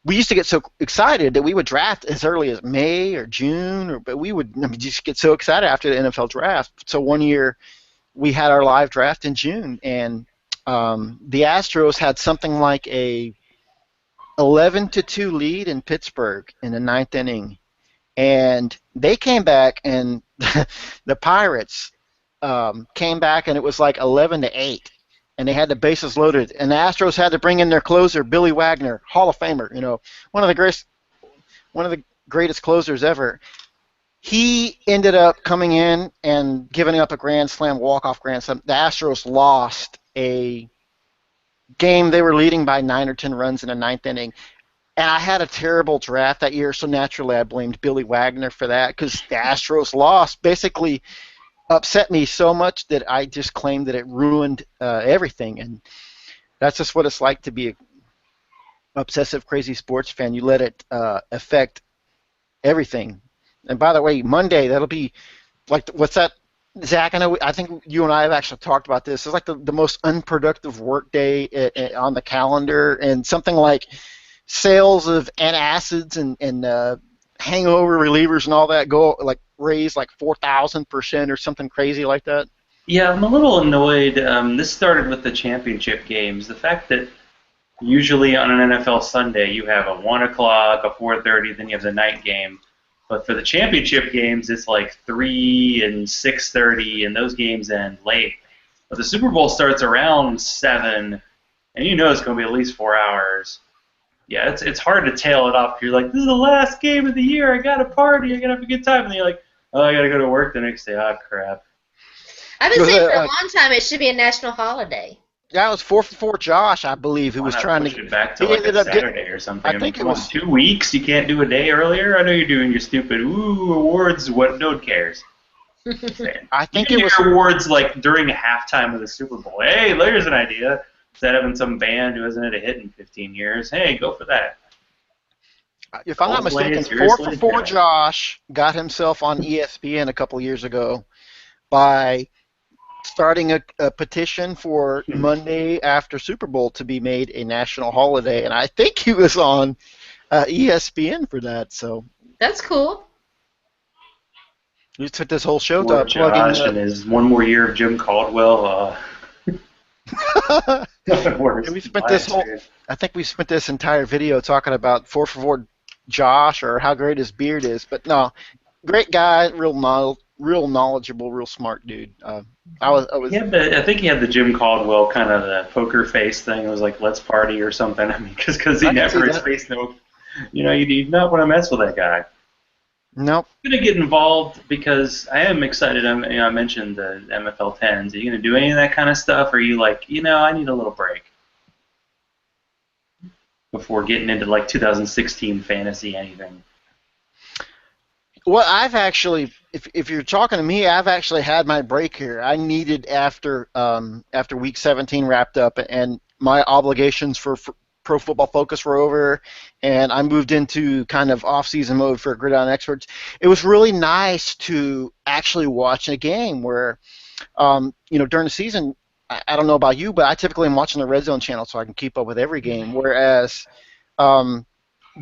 We used to get so excited that we would draft as early as May or June, but we would just get so excited after the NFL draft. So one year, we had our live draft in June, and the Astros had something like a 11-2 lead in Pittsburgh in the 9th inning. And they came back, and the Pirates came back, and it was like 11-8, and they had the bases loaded. And the Astros had to bring in their closer, Billy Wagner, Hall of Famer, one of the greatest closers ever. He ended up coming in and giving up a grand slam, walk-off grand slam. The Astros lost a game they were leading by 9 or 10 runs in the 9th inning. And I had a terrible draft that year, so naturally I blamed Billy Wagner for that because the Astros loss basically upset me so much that I just claimed that it ruined everything. And that's just what it's like to be an obsessive, crazy sports fan. You let it affect everything. And by the way, Monday, that'll be like, what's that? Zach, I think you and I have actually talked about this. It's like the most unproductive work day on the calendar, and something like sales of antacids and hangover relievers and all that raise like 4,000% or something crazy like that. Yeah, I'm a little annoyed. This started with the championship games. The fact that usually on an NFL Sunday you have a 1 o'clock, a 4:30, then you have the night game. But for the championship games, it's like 3 and 6:30, and those games end late. But the Super Bowl starts around 7, and it's going to be at least 4 hours. yeah, it's hard to tail it off. You're like, this is the last game of the year. I got to party. I got to have a good time. And then you're like, oh, I got to go to work the next day. Oh, crap. I've been saying for a long time it should be a national holiday. That was 4 for 4 Josh, I believe, who Why was not trying push to. it back to He like a ended up Saturday getting. or something? I I mean, think it come on, was. 2 weeks? You can't do a day earlier? I know you're doing your stupid awards. What? No one cares. I You think can it do was. your awards like during halftime of the Super Bowl. Hey, there's an idea. Instead of having some band who hasn't had a hit in 15 years, hey, go for that. If I'm not Coldplay, mistaken, 4 for seriously? 4 Yeah. Josh got himself on ESPN a couple years ago by starting a petition for Monday after Super Bowl to be made a national holiday, and I think he was on ESPN for that. So That's cool. we took this whole show Poor to plug in. Josh and his one more year of Jim Caldwell. We spent this whole. I think we spent this entire video talking about 4 for 4 Josh or how great his beard is, but no, great guy, real knowledgeable, real smart dude. I was. I think he had the Jim Caldwell kind of the poker face thing. It was like, let's party or something. I mean, because he never his face no. You not want to mess with that guy. Nope. I'm going to get involved because I am excited. I mentioned the MFL 10s. Are you going to do any of that kind of stuff? Or are you like, I need a little break before getting into like 2016 fantasy anything? Well, I've actually, if you're talking to me, I've actually had my break here. I needed after week 17 wrapped up, and my obligations for Pro Football Focus were over, and I moved into kind of off-season mode for Gridiron Experts. It was really nice to actually watch a game where, during the season, I don't know about you, but I typically am watching the Red Zone channel so I can keep up with every game, whereas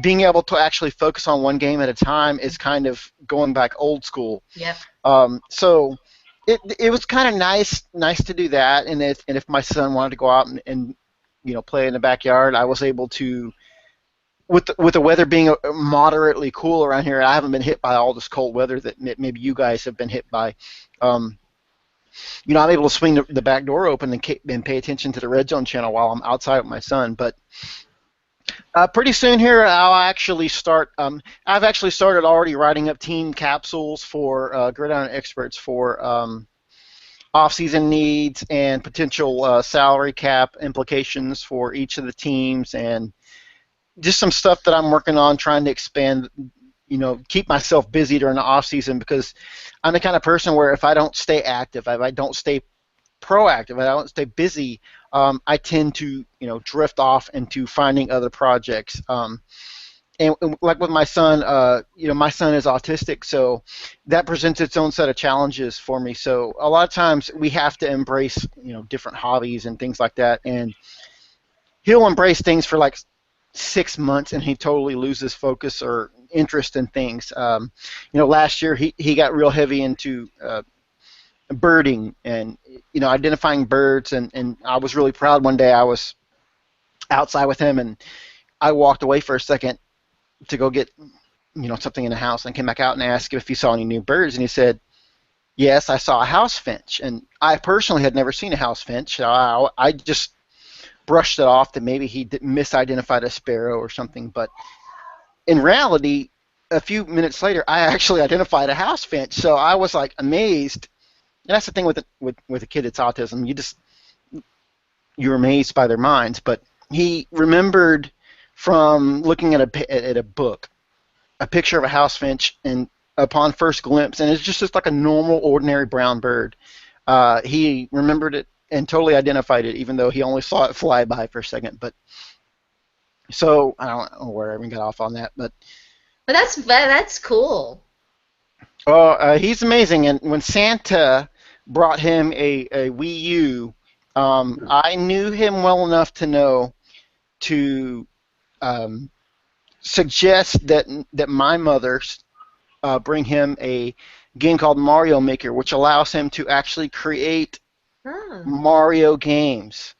being able to actually focus on one game at a time is kind of going back old school. Yeah. So it was kind of nice to do that, and if my son wanted to go out and play in the backyard, I was able to. With the weather being moderately cool around here, I haven't been hit by all this cold weather that maybe you guys have been hit by. I'm able to swing the back door open and pay attention to the Red Zone channel while I'm outside with my son. But pretty soon here, I'll actually start. I've actually started already writing up team capsules for Gridiron Experts for off-season needs and potential salary cap implications for each of the teams, and just some stuff that I'm working on trying to expand, keep myself busy during the off-season, because I'm the kind of person where if I don't stay active, if I don't stay proactive, if I don't stay busy, I tend to, drift off into finding other projects. And like with my son, my son is autistic, so that presents its own set of challenges for me. So a lot of times we have to embrace, different hobbies and things like that. And he'll embrace things for like 6 months, and he totally loses focus or interest in things. Last year he got real heavy into birding and identifying birds, and I was really proud. One day I was outside with him, and I walked away for a second to go get something in the house, and came back out and asked him if he saw any new birds, and he said, yes, I saw a house finch. And I personally had never seen a house finch. I just brushed it off that maybe he misidentified a sparrow or something, but in reality, a few minutes later, I actually identified a house finch. So I was like amazed. And that's the thing with a kid that's autism. You're amazed by their minds. But he remembered from looking at a book, a picture of a house finch, and upon first glimpse, and it's just like a normal, ordinary brown bird. He remembered it and totally identified it, even though he only saw it fly by for a second. But so I don't know where I even got off on that, but that's cool. He's amazing. And when Santa brought him a Wii U, I knew him well enough to know to suggest that my mother bring him a game called Mario Maker, which allows him to actually create Mario games.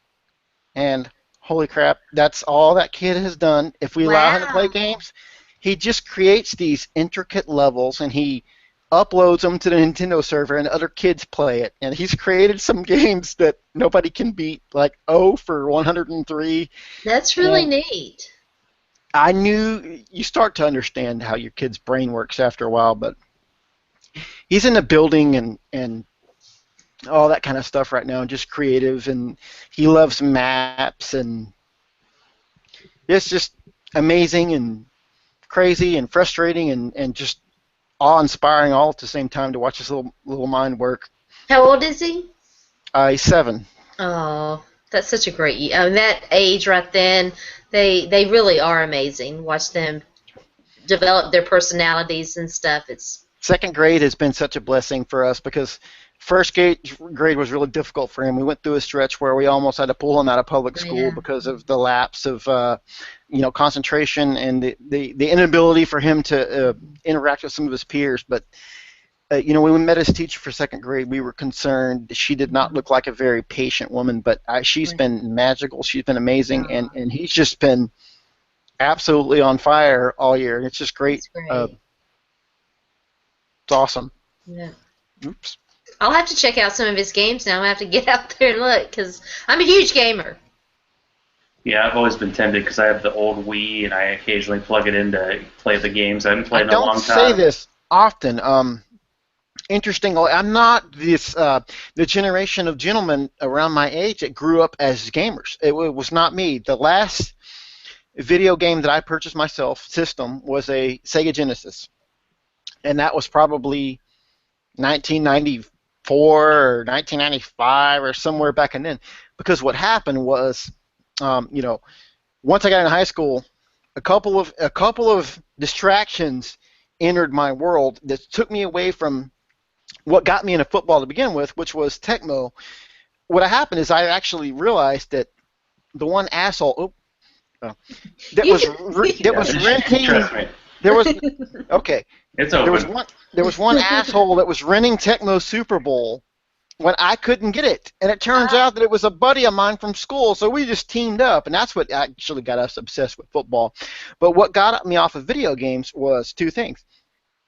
And holy crap, that's all that kid has done. If we allow him to play games, he just creates these intricate levels, and he uploads them to the Nintendo server, and other kids play it. And he's created some games that nobody can beat, like 0 for 103. That's really neat. I knew you start to understand how your kid's brain works after a while, but he's in the building and all that kind of stuff right now, just creative, and he loves maps, and it's just amazing and crazy and frustrating and just awe-inspiring all at the same time to watch this little mind work. How old is he? He's 7. Oh, that's such a great. That age right then, they really are amazing. Watch them develop their personalities and stuff. It's Second grade has been such a blessing for us because first grade was really difficult for him. We went through a stretch where we almost had to pull him out of public school because of the lapse of concentration and the inability for him to interact with some of his peers. But when we met his teacher for second grade, we were concerned. She did not look like a very patient woman, but she's been magical. She's been amazing, and he's just been absolutely on fire all year. It's just great. It's awesome. Yeah. Oops. I'll have to check out some of his games now. I have to get out there and look because I'm a huge gamer. Yeah, I've always been tempted because I have the old Wii and I occasionally plug it in to play the games. I haven't played in a long time. I don't say this often. Interestingly, I'm not the generation of gentlemen around my age that grew up as gamers. It was not me. The last video game that I purchased myself, system, was a Sega Genesis. And that was probably 1994 or 1995 or somewhere back in then. Because what happened was, once I got into high school, a couple of distractions entered my world that took me away from what got me into football to begin with, which was Tecmo. What happened is I actually realized that the one asshole that was renting. Trust me. There was okay. It's open. There was one asshole that was renting Tecmo Super Bowl when I couldn't get it, and it turns out that it was a buddy of mine from school. So we just teamed up, and that's what actually got us obsessed with football. But what got me off of video games was two things.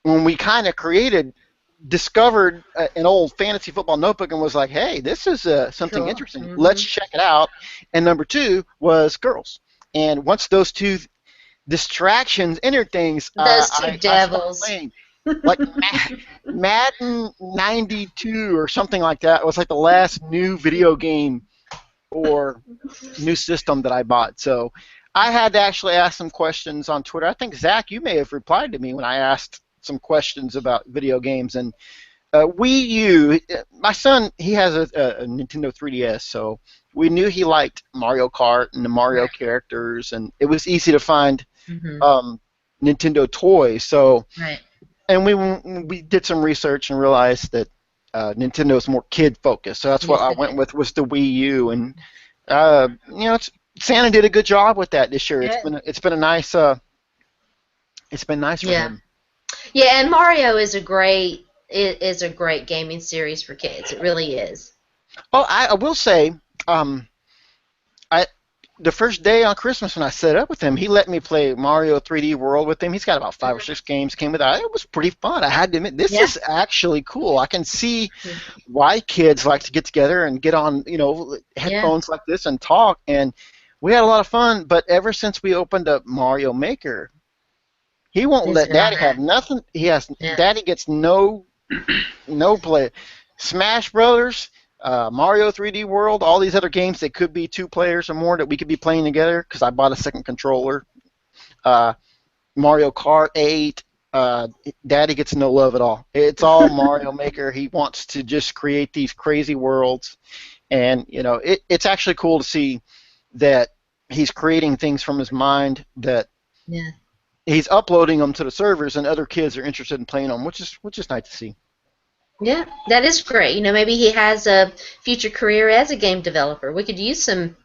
When we kind of discovered an old fantasy football notebook and was like, hey, this is something interesting. Mm-hmm. Let's check it out. And number two was girls. And once those two distractions entered things, those two devils. I like Madden 92 or something like that. It was like the last new video game or new system that I bought. So I had to actually ask some questions on Twitter. I think, Zach, you may have replied to me when I asked some questions about video games. And Wii U, my son, he has a Nintendo 3DS, so we knew he liked Mario Kart and the Mario characters, and it was easy to find Nintendo toys. So, and we did some research and realized that Nintendo is more kid-focused, so that's what I went with, was the Wii U. And Santa did a good job with that this year. It's been a nice for him. Yeah, and Mario is a great gaming series for kids. It really is. Oh, I will say, the first day on Christmas when I set up with him, he let me play Mario 3D World with him. He's got about 5 or 6 games came with that. It was pretty fun. I had to admit, this is actually cool. I can see why kids like to get together and get on, headphones like this and talk. And we had a lot of fun. But ever since we opened up Mario Maker, he won't let Daddy have nothing. Daddy gets no play. Smash Brothers, Mario 3D World, all these other games that could be 2 players or more that we could be playing together, because I bought a second controller. Mario Kart 8, Daddy gets no love at all. It's all Mario Maker. He wants to just create these crazy worlds, and it's actually cool to see that he's creating things from his mind that he's uploading them to the servers, and other kids are interested in playing them, which is nice to see. Yeah, that is great. Maybe he has a future career as a game developer. We could use some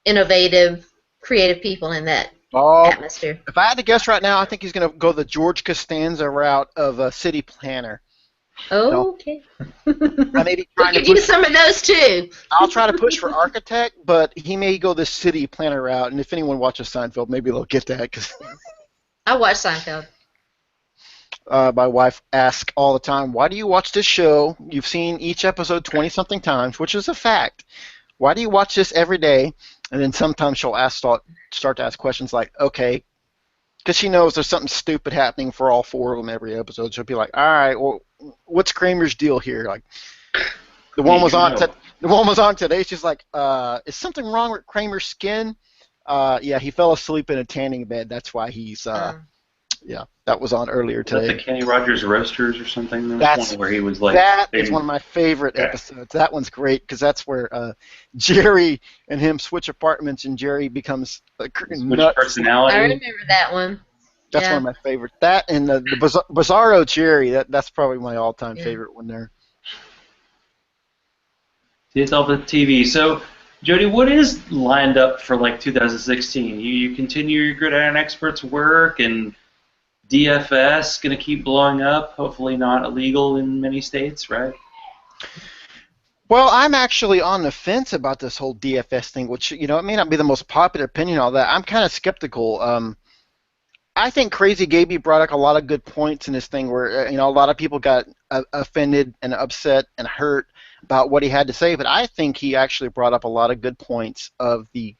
innovative, creative people in that atmosphere. If I had to guess right now, I think he's going to go the George Costanza route of a city planner. Oh, okay. I may be trying to use some of those too. I'll try to push for architect, but he may go the city planner route. And if anyone watches Seinfeld, maybe they'll get that. Cause I watch Seinfeld. My wife asks all the time, why do you watch this show? You've seen each episode 20-something times, which is a fact. Why do you watch this every day? And then sometimes she'll start to ask questions like, okay, because she knows there's something stupid happening for all four of them every episode. She'll be like, "All right, well, what's Kramer's deal here?" Like the one was on the one was on today. She's like, "Is something wrong with Kramer's skin?" Yeah, he fell asleep in a tanning bed. That's why he's yeah. That was on earlier today. Was that the Kenny Rogers Roasters or something? There was one where he was like. That is one of my favorite episodes. That one's great because that's where Jerry and him switch apartments, and Jerry becomes nuts. Personality. I remember that one. That's one of my favorites. That and the Bizarro Jerry. That's probably my all-time favorite one there. It's all the TV. So, Jody, what is lined up for like 2016? You continue your Gridiron Experts work, and DFS going to keep blowing up. Hopefully, not illegal in many states, right? Well, I'm actually on the fence about this whole DFS thing, which it may not be the most popular opinion on that. I'm kind of skeptical. I think Crazy Gaby brought up a lot of good points in this thing where a lot of people got offended and upset and hurt about what he had to say, but I think he actually brought up a lot of good points of the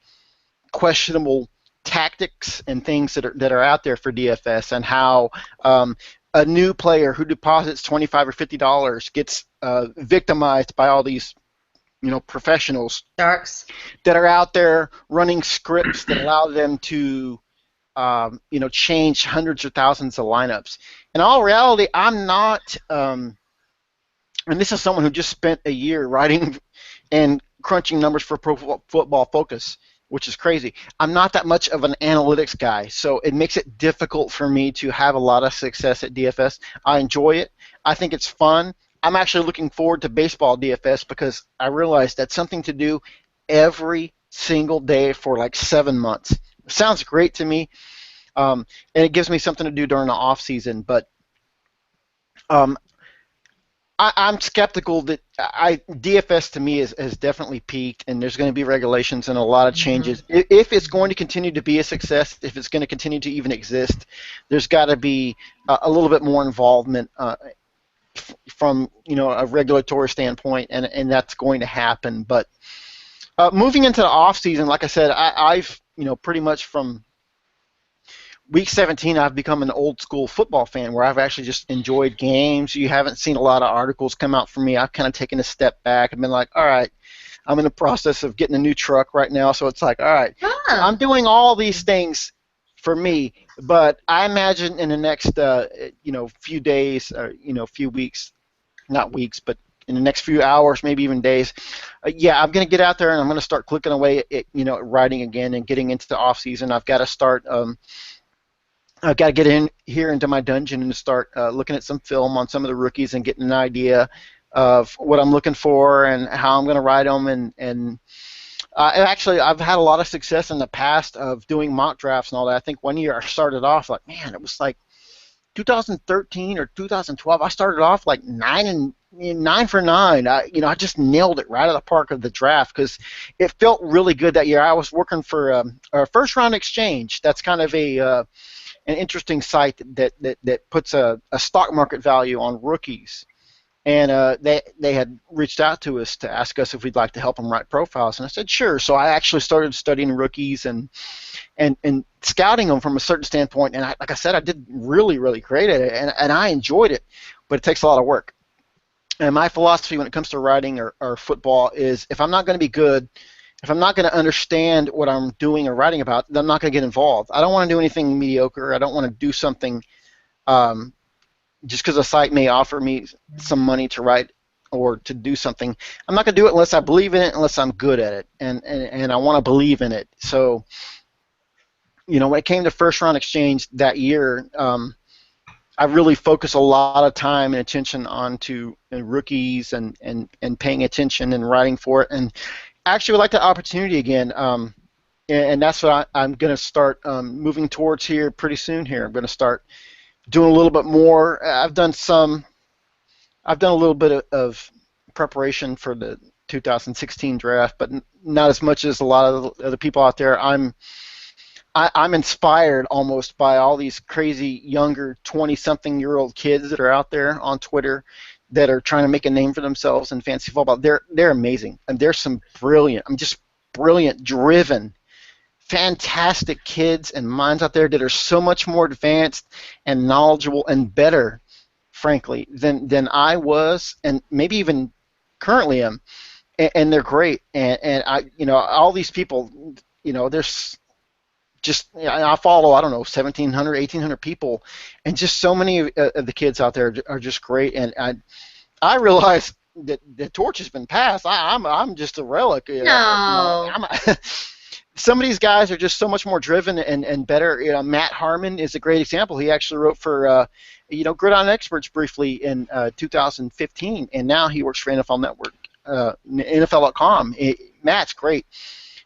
questionable tactics and things that are out there for DFS, and how a new player who deposits $25 or $50 gets victimized by all these professionals Sharks that are out there running scripts that allow them to change hundreds or thousands of lineups. In all reality, I'm not, and this is someone who just spent a year writing and crunching numbers for Pro Football Focus, which is crazy. I'm not that much of an analytics guy, so it makes it difficult for me to have a lot of success at DFS. I enjoy it. I think it's fun. I'm actually looking forward to baseball DFS because I realize that's something to do every single day for like 7 months. It sounds great to me, and it gives me something to do during the off season. But I'm skeptical that DFS to me has definitely peaked, and there's going to be regulations and a lot of changes. If it's going to continue to be a success, if it's going to continue to even exist, there's got to be a little bit more involvement from a regulatory standpoint, and that's going to happen. But moving into the off season, like I said, I've pretty much from Week 17, I've become an old school football fan where I've actually just enjoyed games. You haven't seen a lot of articles come out for me. I've kind of taken a step back and been like, all right, I'm in the process of getting a new truck right now, so it's like, all right, I'm doing all these things for me, but I imagine in the next few days, or few weeks, not weeks, but in the next few hours, maybe even days, I'm going to get out there and I'm going to start clicking away at writing again and getting into the off season. I've got to start. I've got to get in here into my dungeon and start looking at some film on some of the rookies and getting an idea of what I'm looking for and how I'm going to ride them. And actually, I've had a lot of success in the past of doing mock drafts and all that. I think one year I started off like, man, it was like 2013 or 2012. I started off like 9 for 9. I just nailed it right out of the park of the draft because it felt really good that year. I was working for a first round exchange. That's kind of an interesting site that puts a stock market value on rookies, and they had reached out to us to ask us if we'd like to help them write profiles, and I said sure. So I actually started studying rookies and scouting them from a certain standpoint, and like I said, I did really great at it, and I enjoyed it, but it takes a lot of work. And my philosophy when it comes to writing or football is if I'm not going to be good, if I'm not going to understand what I'm doing or writing about, then I'm not going to get involved. I don't want to do anything mediocre. I don't want to do something just because a site may offer me some money to write or to do something. I'm not going to do it unless I believe in it, unless I'm good at it, and I want to believe in it. So, when it came to first round exchange that year, I really focused a lot of time and attention onto rookies and paying attention and writing for it. And I actually would like the opportunity again, and that's what I'm going to start moving towards here pretty soon. Here, I'm going to start doing a little bit more. I've done a little bit of preparation for the 2016 draft, but not as much as a lot of the people out there. I'm inspired almost by all these crazy younger 20-something-year-old kids that are out there on Twitter that are trying to make a name for themselves in fantasy football. They're amazing, and there's some brilliant, driven fantastic kids and minds out there that are so much more advanced and knowledgeable and better, frankly, than I was, and maybe even currently am. And they're great. And I, all these people, there's just, I follow, I don't know, 1,700, 1,800 people, and just so many of the kids out there are just great. And I realize that the torch has been passed. I'm just a relic. No. Some of these guys are just so much more driven and better. Matt Harmon is a great example. He actually wrote for Gridiron Experts briefly in 2015, and now he works for NFL Network, NFL.com. Matt's great.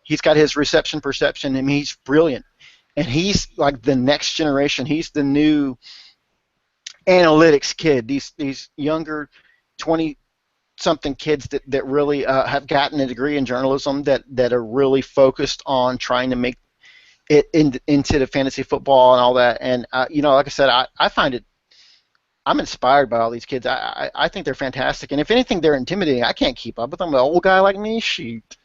He's got his reception perception, and he's brilliant. And he's like the next generation. He's the new analytics kid. These younger 20-something kids that really have gotten a degree in journalism that are really focused on trying to make it into the fantasy football and all that. And, like I said, I find it, I'm inspired by all these kids. I think they're fantastic. And if anything, they're intimidating. I can't keep up with them. An old guy like me, shoot.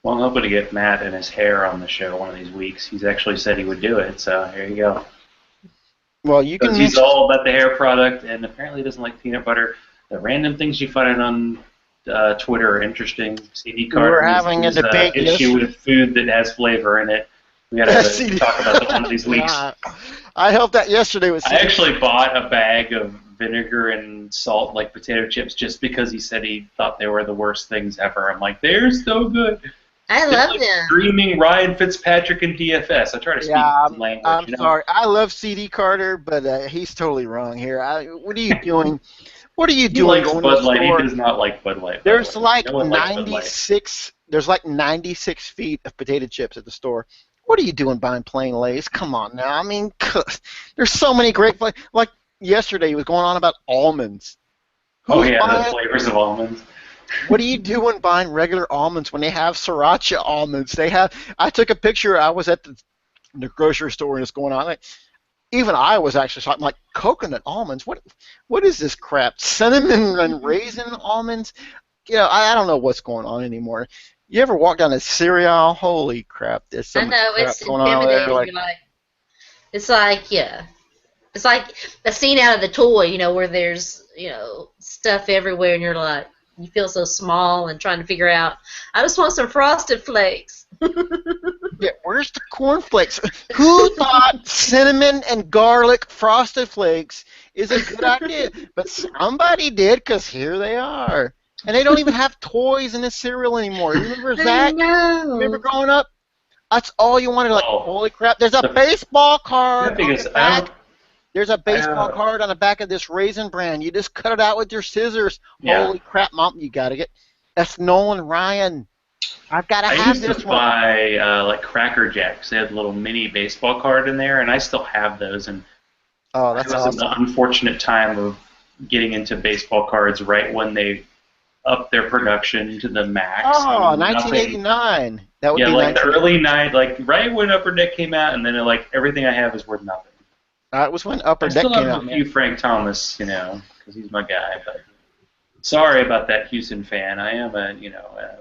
Well, I'm hoping to get Matt and his hair on the show one of these weeks. He's actually said he would do it, so here you go. Well, you can. He's all about the hair product, and apparently doesn't like peanut butter. The random things you find on Twitter are interesting. CD Carter We're having a debate issue with food that has flavor in it. We got to talk about that one of these weeks. I helped that yesterday with. I actually bought a bag of vinegar and salt, like potato chips, just because he said he thought they were the worst things ever. I'm like, they're so good. I love them. Screaming Ryan Fitzpatrick in DFS. I try to speak some language. I'm sorry. I love CD Carter, but he's totally wrong here. What are you doing? What are you doing? He likes Bud Light. He does not like Bud Light. There's like 96. There's like 96 feet of potato chips at the store. What are you doing buying plain Lay's? Come on now. I mean, there's so many great flavors. Like yesterday, he was going on about almonds. The flavors of almonds. What are you doing buying regular almonds when they have sriracha almonds? I took a picture. I was at the grocery store and it's going on. Even I was actually shocked. I'm like, coconut almonds? What is this crap? Cinnamon and raisin almonds? I don't know what's going on anymore. You ever walk down a cereal? Holy crap! There's so much crap going on there. It's like a scene out of the toy, where there's stuff everywhere, and you're like, you feel so small and trying to figure out. I just want some Frosted Flakes. Yeah, where's the cornflakes? Who thought cinnamon and garlic Frosted Flakes is a good idea? But somebody did, because here they are. And they don't even have toys in the cereal anymore. You remember, Zach? Remember growing up? That's all you wanted. Like, holy crap! There's a baseball card. There's a baseball card on the back of this Raisin Bran. You just cut it out with your scissors. Yeah. Holy crap, Mom! You gotta get. That's Nolan Ryan. I've got to have this one. I used to buy like Cracker Jacks. They had a little mini baseball card in there, and I still have those. And that's awesome. The unfortunate time of getting into baseball cards right when they up their production to the max. 1989. That would be like the early night, like right when Upper Deck came out, and then everything I have is worth nothing. It was when Upper Deck came out. I still have a few Frank Thomas, because he's my guy. But sorry about that, Houston fan. I am a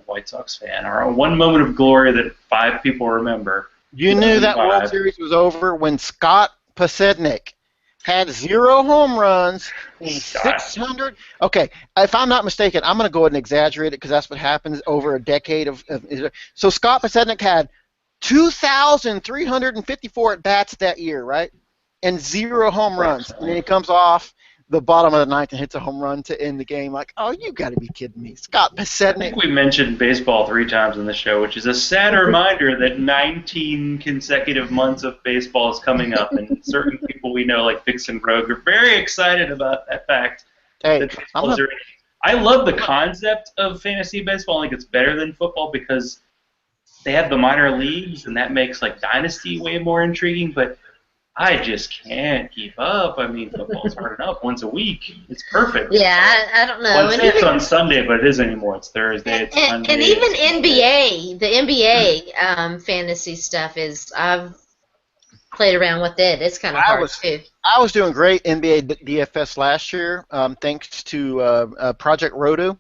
White Sox fan. Or one moment of glory that 5 people remember. You knew that World Series was over when Scott Pasednik had 0 home runs in 600. Okay, if I'm not mistaken, I'm going to go ahead and exaggerate it because that's what happens over a decade of. So Scott Pasednik had 2,354 at bats that year, right? And 0 home runs. And then he comes off the bottom of the 9th and hits a home run to end the game. Like, oh, you got to be kidding me, Scott Pasednik. I think we mentioned baseball 3 times on the show, which is a sad reminder that 19 consecutive months of baseball is coming up, and certain people we know, like Vix and Rogue, are very excited about that fact. Hey, I love the concept of fantasy baseball. I think it's better than football because they have the minor leagues, and that makes like Dynasty way more intriguing, but I just can't keep up. I mean, football's hard enough once a week. It's perfect. Yeah, I don't know. Well, it's on Sunday, but it is anymore. It's Thursday. It's Monday. And even NBA, the NBA fantasy stuff is, I've played around with it. It's kind of hard, too. I was doing great NBA DFS last year, thanks to Project Roto.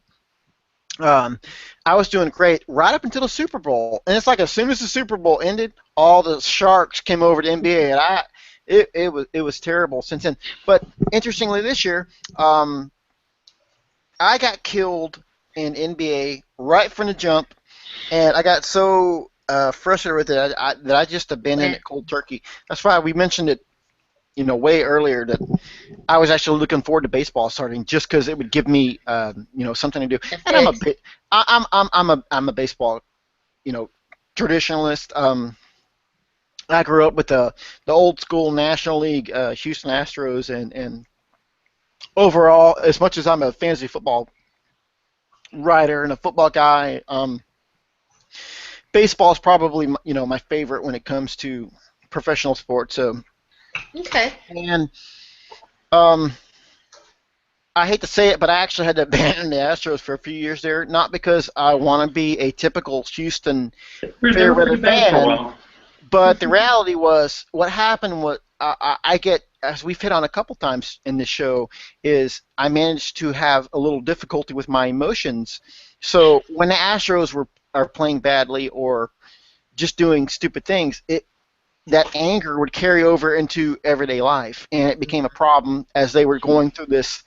I was doing great right up until the Super Bowl, and it's like as soon as the Super Bowl ended, all the sharks came over to NBA, and it was terrible since then. But interestingly, this year, I got killed in NBA right from the jump, and I got so frustrated with it that I just abandoned Yeah. it cold turkey. That's why we mentioned it, way earlier that I was actually looking forward to baseball starting just because it would give me, something to do. A And I'm a fix. bit, I'm a baseball, you know, traditionalist. I grew up with the old school National League, Houston Astros, and overall, as much as I'm a fantasy football writer and a football guy, baseball is probably my favorite when it comes to professional sports. So, Okay. and um, I hate to say it, but I actually had to abandon the Astros for a few years there, not because I want to be a typical Houston They fair were weather pretty bad for a fan, while. but the reality was what happened was I get, as we've hit on a couple times in this show, is I managed to have a little difficulty with my emotions. So when the Astros are playing badly or just doing stupid things, that anger would carry over into everyday life, and it became a problem as they were going through this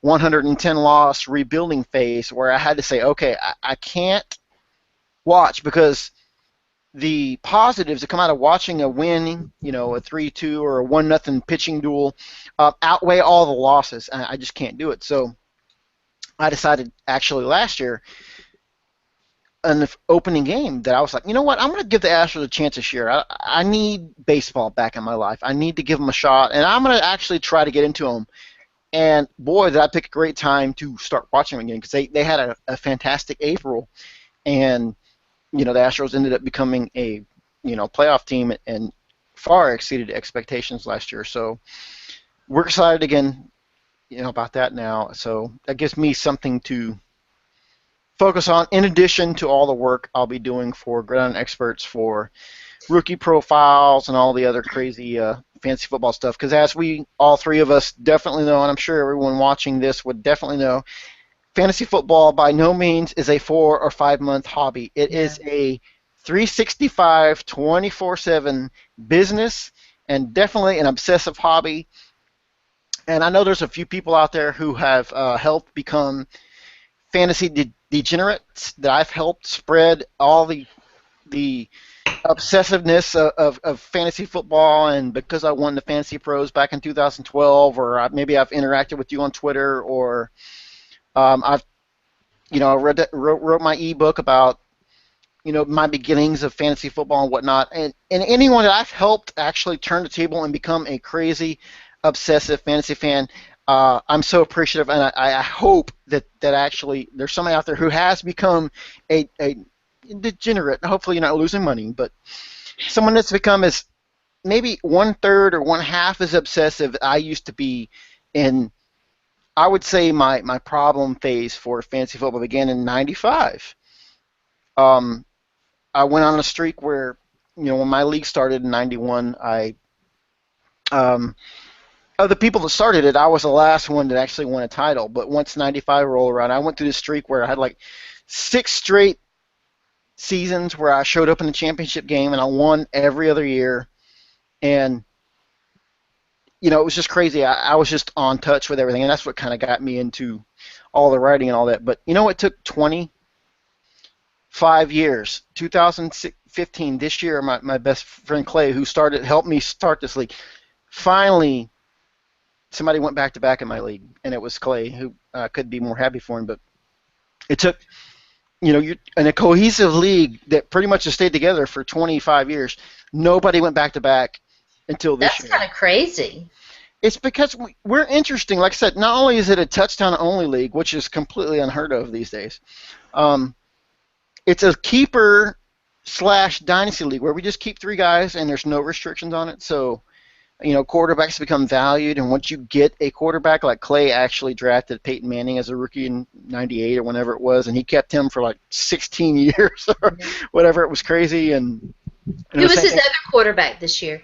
110 loss rebuilding phase where I had to say, okay, I can't watch because the positives that come out of watching a win, a 3-2 or a 1-0 pitching duel, outweigh all the losses. I just can't do it. So I decided actually last year in the opening game that I was like, you know what, I'm going to give the Astros a chance this year. I need baseball back in my life. I need to give them a shot, and I'm going to actually try to get into them. And boy, did I pick a great time to start watching them again because they had a fantastic April, and the Astros ended up becoming a playoff team and far exceeded expectations last year. So we're excited again, about that now. So that gives me something to focus on in addition to all the work I'll be doing for Gridiron Experts for rookie profiles and all the other crazy fantasy football stuff. Because as we all three of us definitely know, and I'm sure everyone watching this would definitely know, fantasy football by no means is a 4 or 5 month hobby. It Yeah. is a 365, 24/7 business and definitely an obsessive hobby. And I know there's a few people out there who have helped become fantasy degenerates that I've helped spread all the obsessiveness of fantasy football, and because I won the Fantasy Pros back in 2012, or maybe I've interacted with you on Twitter, or I've wrote my ebook about my beginnings of fantasy football and whatnot, and anyone that I've helped actually turn the table and become a crazy obsessive fantasy fan. I'm so appreciative, and I hope that actually there's somebody out there who has become a degenerate. Hopefully, you're not losing money, but someone that's become as maybe 1/3 or 1/2 as obsessive I used to be. And I would say my problem phase for fantasy football began in '95. Um, I went on a streak where, when my league started in '91, um, of the people that started it, I was the last one that actually won a title. But once '95 rolled around, I went through this streak where I had like 6 straight seasons where I showed up in the championship game and I won every other year. And it was just crazy. I was just on touch with everything, and that's what kind of got me into all the writing and all that. But it took 25 years. 2015, this year, my best friend Clay, who helped me start this league, finally somebody went back to back in my league, and it was Clay, who could be more happy for him. But it took, you're in a cohesive league that pretty much has stayed together for 25 years. Nobody went back to back until this That's year. kind of crazy. It's because we're interesting. Like I said, not only is it a touchdown-only league, which is completely unheard of these days, it's a keeper/dynasty league where we just keep 3 guys and there's no restrictions on it. So, quarterbacks become valued, and once you get a quarterback, like Clay actually drafted Peyton Manning as a rookie in '98 or whenever it was, and he kept him for like 16 years or whatever. It was crazy. And Who the was same his thing. other quarterback this year?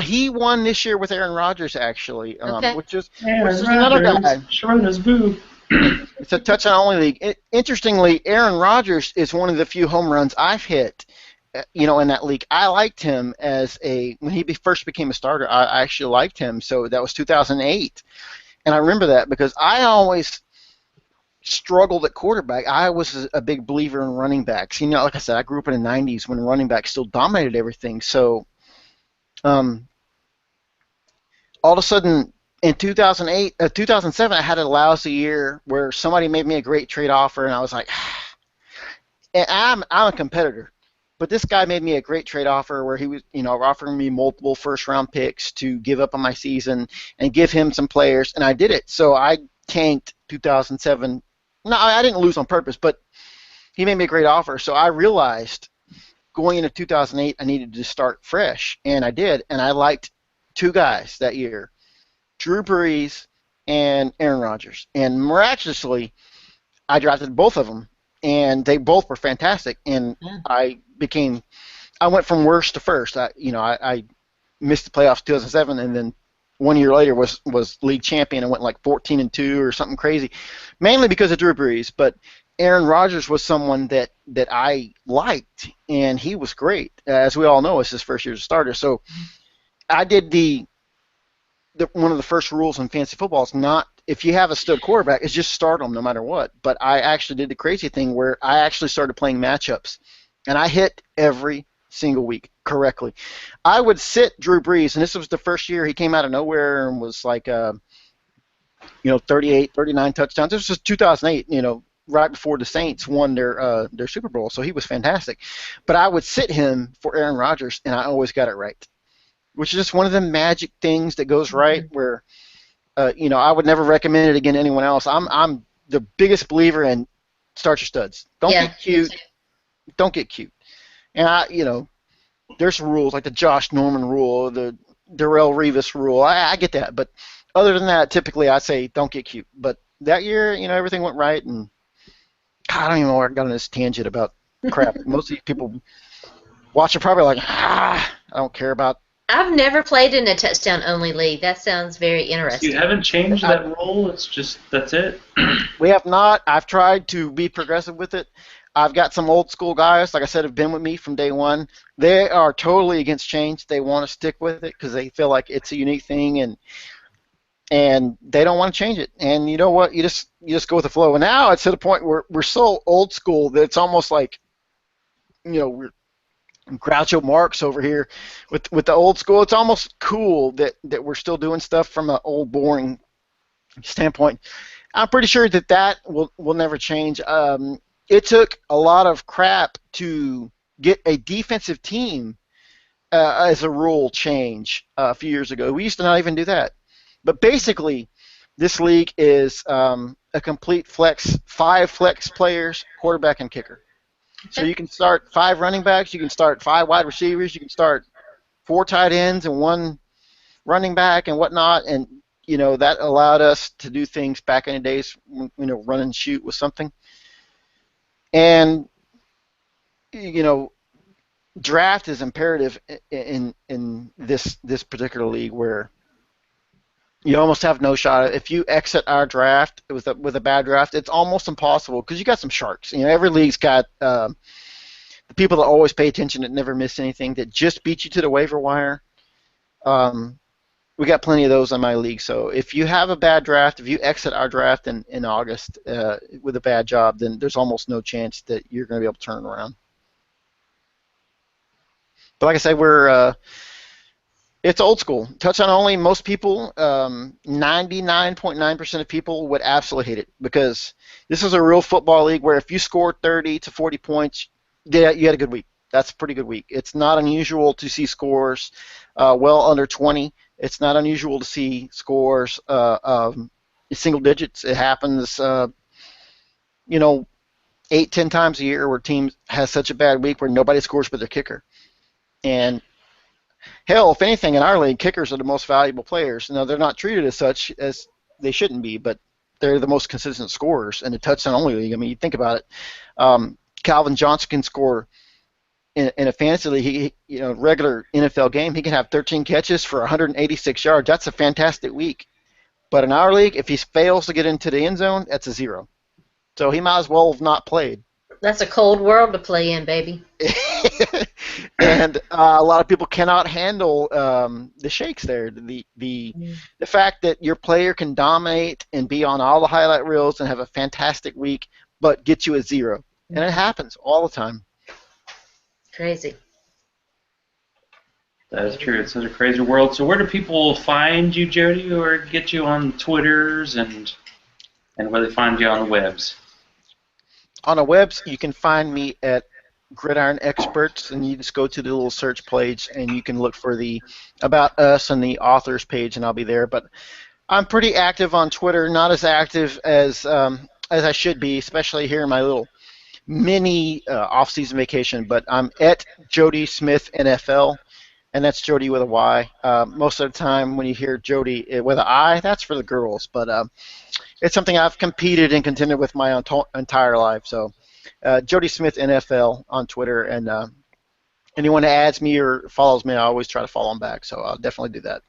He won this year with Aaron Rodgers, actually, Okay. which is Aaron another Rodgers, guy. Sharona's boo. It's a touchdown only league. Interestingly, Aaron Rodgers is one of the few home runs I've hit. In that league, I liked him when he first became a starter. I actually liked him. So that was 2008, and I remember that because I always struggled at quarterback. I was a big believer in running backs. Like I said, I grew up in the '90s when running backs still dominated everything. So, all of a sudden, in 2007, I had a lousy year where somebody made me a great trade offer, and I was like, and I'm a competitor. But this guy made me a great trade offer where he was, offering me multiple first-round picks to give up on my season and give him some players, and I did it. So I tanked 2007. No, I didn't lose on purpose, but he made me a great offer. So I realized going into 2008 I needed to start fresh, and I did. And I liked two guys that year, Drew Brees and Aaron Rodgers. And miraculously, I drafted both of them, and they both were fantastic. And I went from worst to first. I missed the playoffs 2007, and then 1 year later was league champion and went like 14-2 or something crazy, mainly because of Drew Brees. But Aaron Rodgers was someone that I liked, and he was great. As we all know, it's his first year as a starter. So I did one of the first rules in fantasy football is not, if you have a stud quarterback, is just start them no matter what. But I actually did the crazy thing where I actually started playing matchups, and I hit every single week correctly. I would sit Drew Brees, and this was the first year he came out of nowhere and was like, 38, 39 touchdowns. This was 2008, right before the Saints won their Super Bowl, so he was fantastic. But I would sit him for Aaron Rodgers, and I always got it right, which is just one of the magic things that goes right where, I would never recommend it again to anyone else. I'm the biggest believer in start your studs. Don't get cute. Don't get cute. And there's rules like the Josh Norman rule, the Darrelle Revis rule. I get that, but other than that, typically I say don't get cute. But that year, everything went right, and God, I don't even know where I got on this tangent about crap. Most of these people watch it probably like, I don't care about. I've never played in a touchdown-only league. That sounds very interesting. You haven't changed that rule? It's just, that's it? We have not. I've tried to be progressive with it. I've got some old school guys, like I said, have been with me from day one. They are totally against change. They want to stick with it because they feel like it's a unique thing, and they don't want to change it. And you know what? You just go with the flow. And now it's to the point where we're so old school that it's almost like, we're Groucho Marx over here with the old school. It's almost cool that we're still doing stuff from an old boring standpoint. I'm pretty sure that will never change. It took a lot of crap to get a defensive team as a rule change a few years ago. We used to not even do that. But basically, this league is a complete flex, 5 flex players, quarterback and kicker. So you can start 5 running backs, you can start 5 wide receivers, you can start 4 tight ends and 1 running back and whatnot. And, that allowed us to do things back in the days, run and shoot was something. And, draft is imperative in this particular league where you almost have no shot. If you exit our draft with a bad draft, it's almost impossible because you got some sharks. Every league's got the people that always pay attention, that never miss anything, that just beat you to the waiver wire. We got plenty of those in my league. So if you have a bad draft, if you exit our draft in August with a bad job, then there's almost no chance that you're going to be able to turn it around. But like I said, it's old school. Touchdown only, most people, 99.9% of people would absolutely hate it because this is a real football league where if you score 30 to 40 points, you had a good week. That's a pretty good week. It's not unusual to see scores well under 20. It's not unusual to see scores single digits. It happens, 8-10 times a year where teams has such a bad week where nobody scores but their kicker. And hell, if anything, in our league, kickers are the most valuable players. Now, they're not treated as such as they shouldn't be, but they're the most consistent scorers in the touchdown-only league. I mean, you think about it. Calvin Johnson can score in a fantasy league, regular NFL game. He can have 13 catches for 186 yards. That's a fantastic week. But in our league, if he fails to get into the end zone, that's a 0. So he might as well have not played. That's a cold world to play in, baby. And a lot of people cannot handle the shakes there. The fact that your player can dominate and be on all the highlight reels and have a fantastic week, but get you a 0. And it happens all the time. Crazy. That is true. It's such a crazy world. So where do people find you, Jody, or get you on Twitters and where they find you on the webs? On the webs, you can find me at Gridiron Experts, and you just go to the little search page, and you can look for the About Us and the Authors page, and I'll be there. But I'm pretty active on Twitter, not as active as I should be, especially here in my little mini off-season vacation. But I'm at Jody Smith NFL, and that's Jody with a Y. Most of the time, when you hear Jody with an I, that's for the girls. But it's something I've competed and contended with my entire life. So Jody Smith NFL on Twitter, and anyone that adds me or follows me, I always try to follow them back. So I'll definitely do that.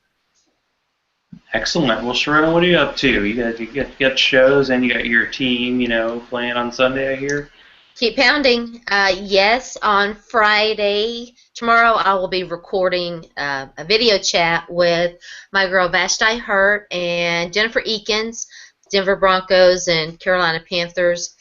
Excellent. Well, Sharona, what are you up to? You got shows and you got your team, playing on Sunday, I hear? Keep pounding. Yes, on Friday, tomorrow, I will be recording a video chat with my girl Vashti Hurt and Jennifer Eakins, Denver Broncos and Carolina Panthers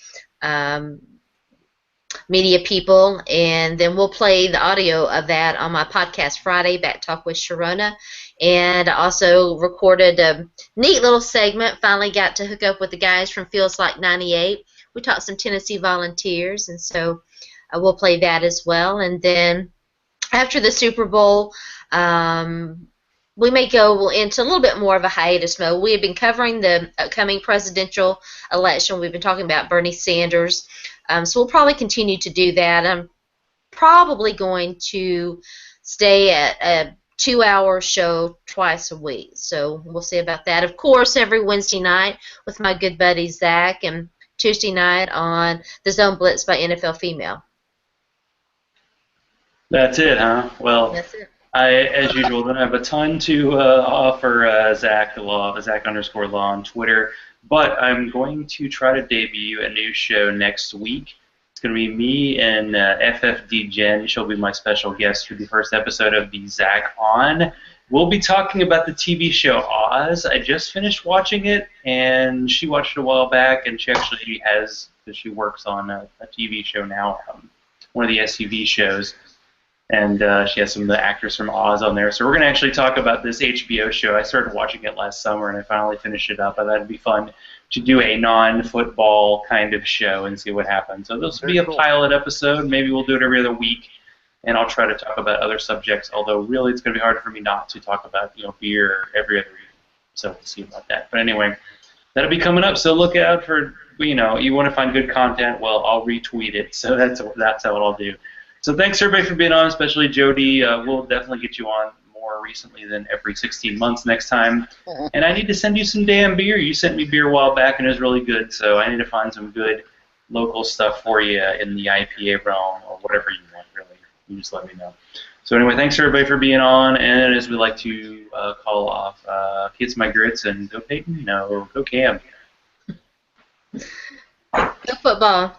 media people, and then we'll play the audio of that on my podcast Friday, Back Talk with Sharona. And I also recorded a neat little segment, finally got to hook up with the guys from Feels Like 98. We taught some Tennessee Volunteers, and so we'll play that as well. And then after the Super Bowl, we may go into a little bit more of a hiatus mode. We have been covering the upcoming presidential election. We've been talking about Bernie Sanders. So we'll probably continue to do that. I'm probably going to stay at a 2-hour show twice a week. So we'll see about that. Of course, every Wednesday night with my good buddy Zach, and Tuesday night on the Zone Blitz by NFL Female. That's it, huh? Well, That's it. I, as usual, don't have a ton to offer Zach Law, Zach_Law on Twitter, but I'm going to try to debut a new show next week. It's going to be me and FFD Jen. She'll be my special guest for the first episode of the Zach On. We'll be talking about the TV show Oz. I just finished watching it, and she watched it a while back, and she actually has, because she works on a TV show now, one of the SUV shows. And she has some of the actors from Oz on there. So we're going to actually talk about this HBO show. I started watching it last summer, and I finally finished it up. I thought it'd be fun to do a non-football kind of show and see what happens. So this will be a pilot episode. Maybe we'll do it every other week, and I'll try to talk about other subjects, although really it's going to be hard for me not to talk about beer every other week. So we'll see about that. But anyway, that'll be coming up, so look out for, you want to find good content, well, I'll retweet it. So that's how I'll do. So thanks, everybody, for being on, especially Jody. We'll definitely get you on more recently than every 16 months next time. And I need to send you some damn beer. You sent me beer a while back, and it was really good. So I need to find some good local stuff for you in the IPA realm or whatever you want, really. You just let me know. So anyway, thanks, everybody, for being on. And as we like to call off, kiss my grits and go Peyton. No, go Cam. Go football.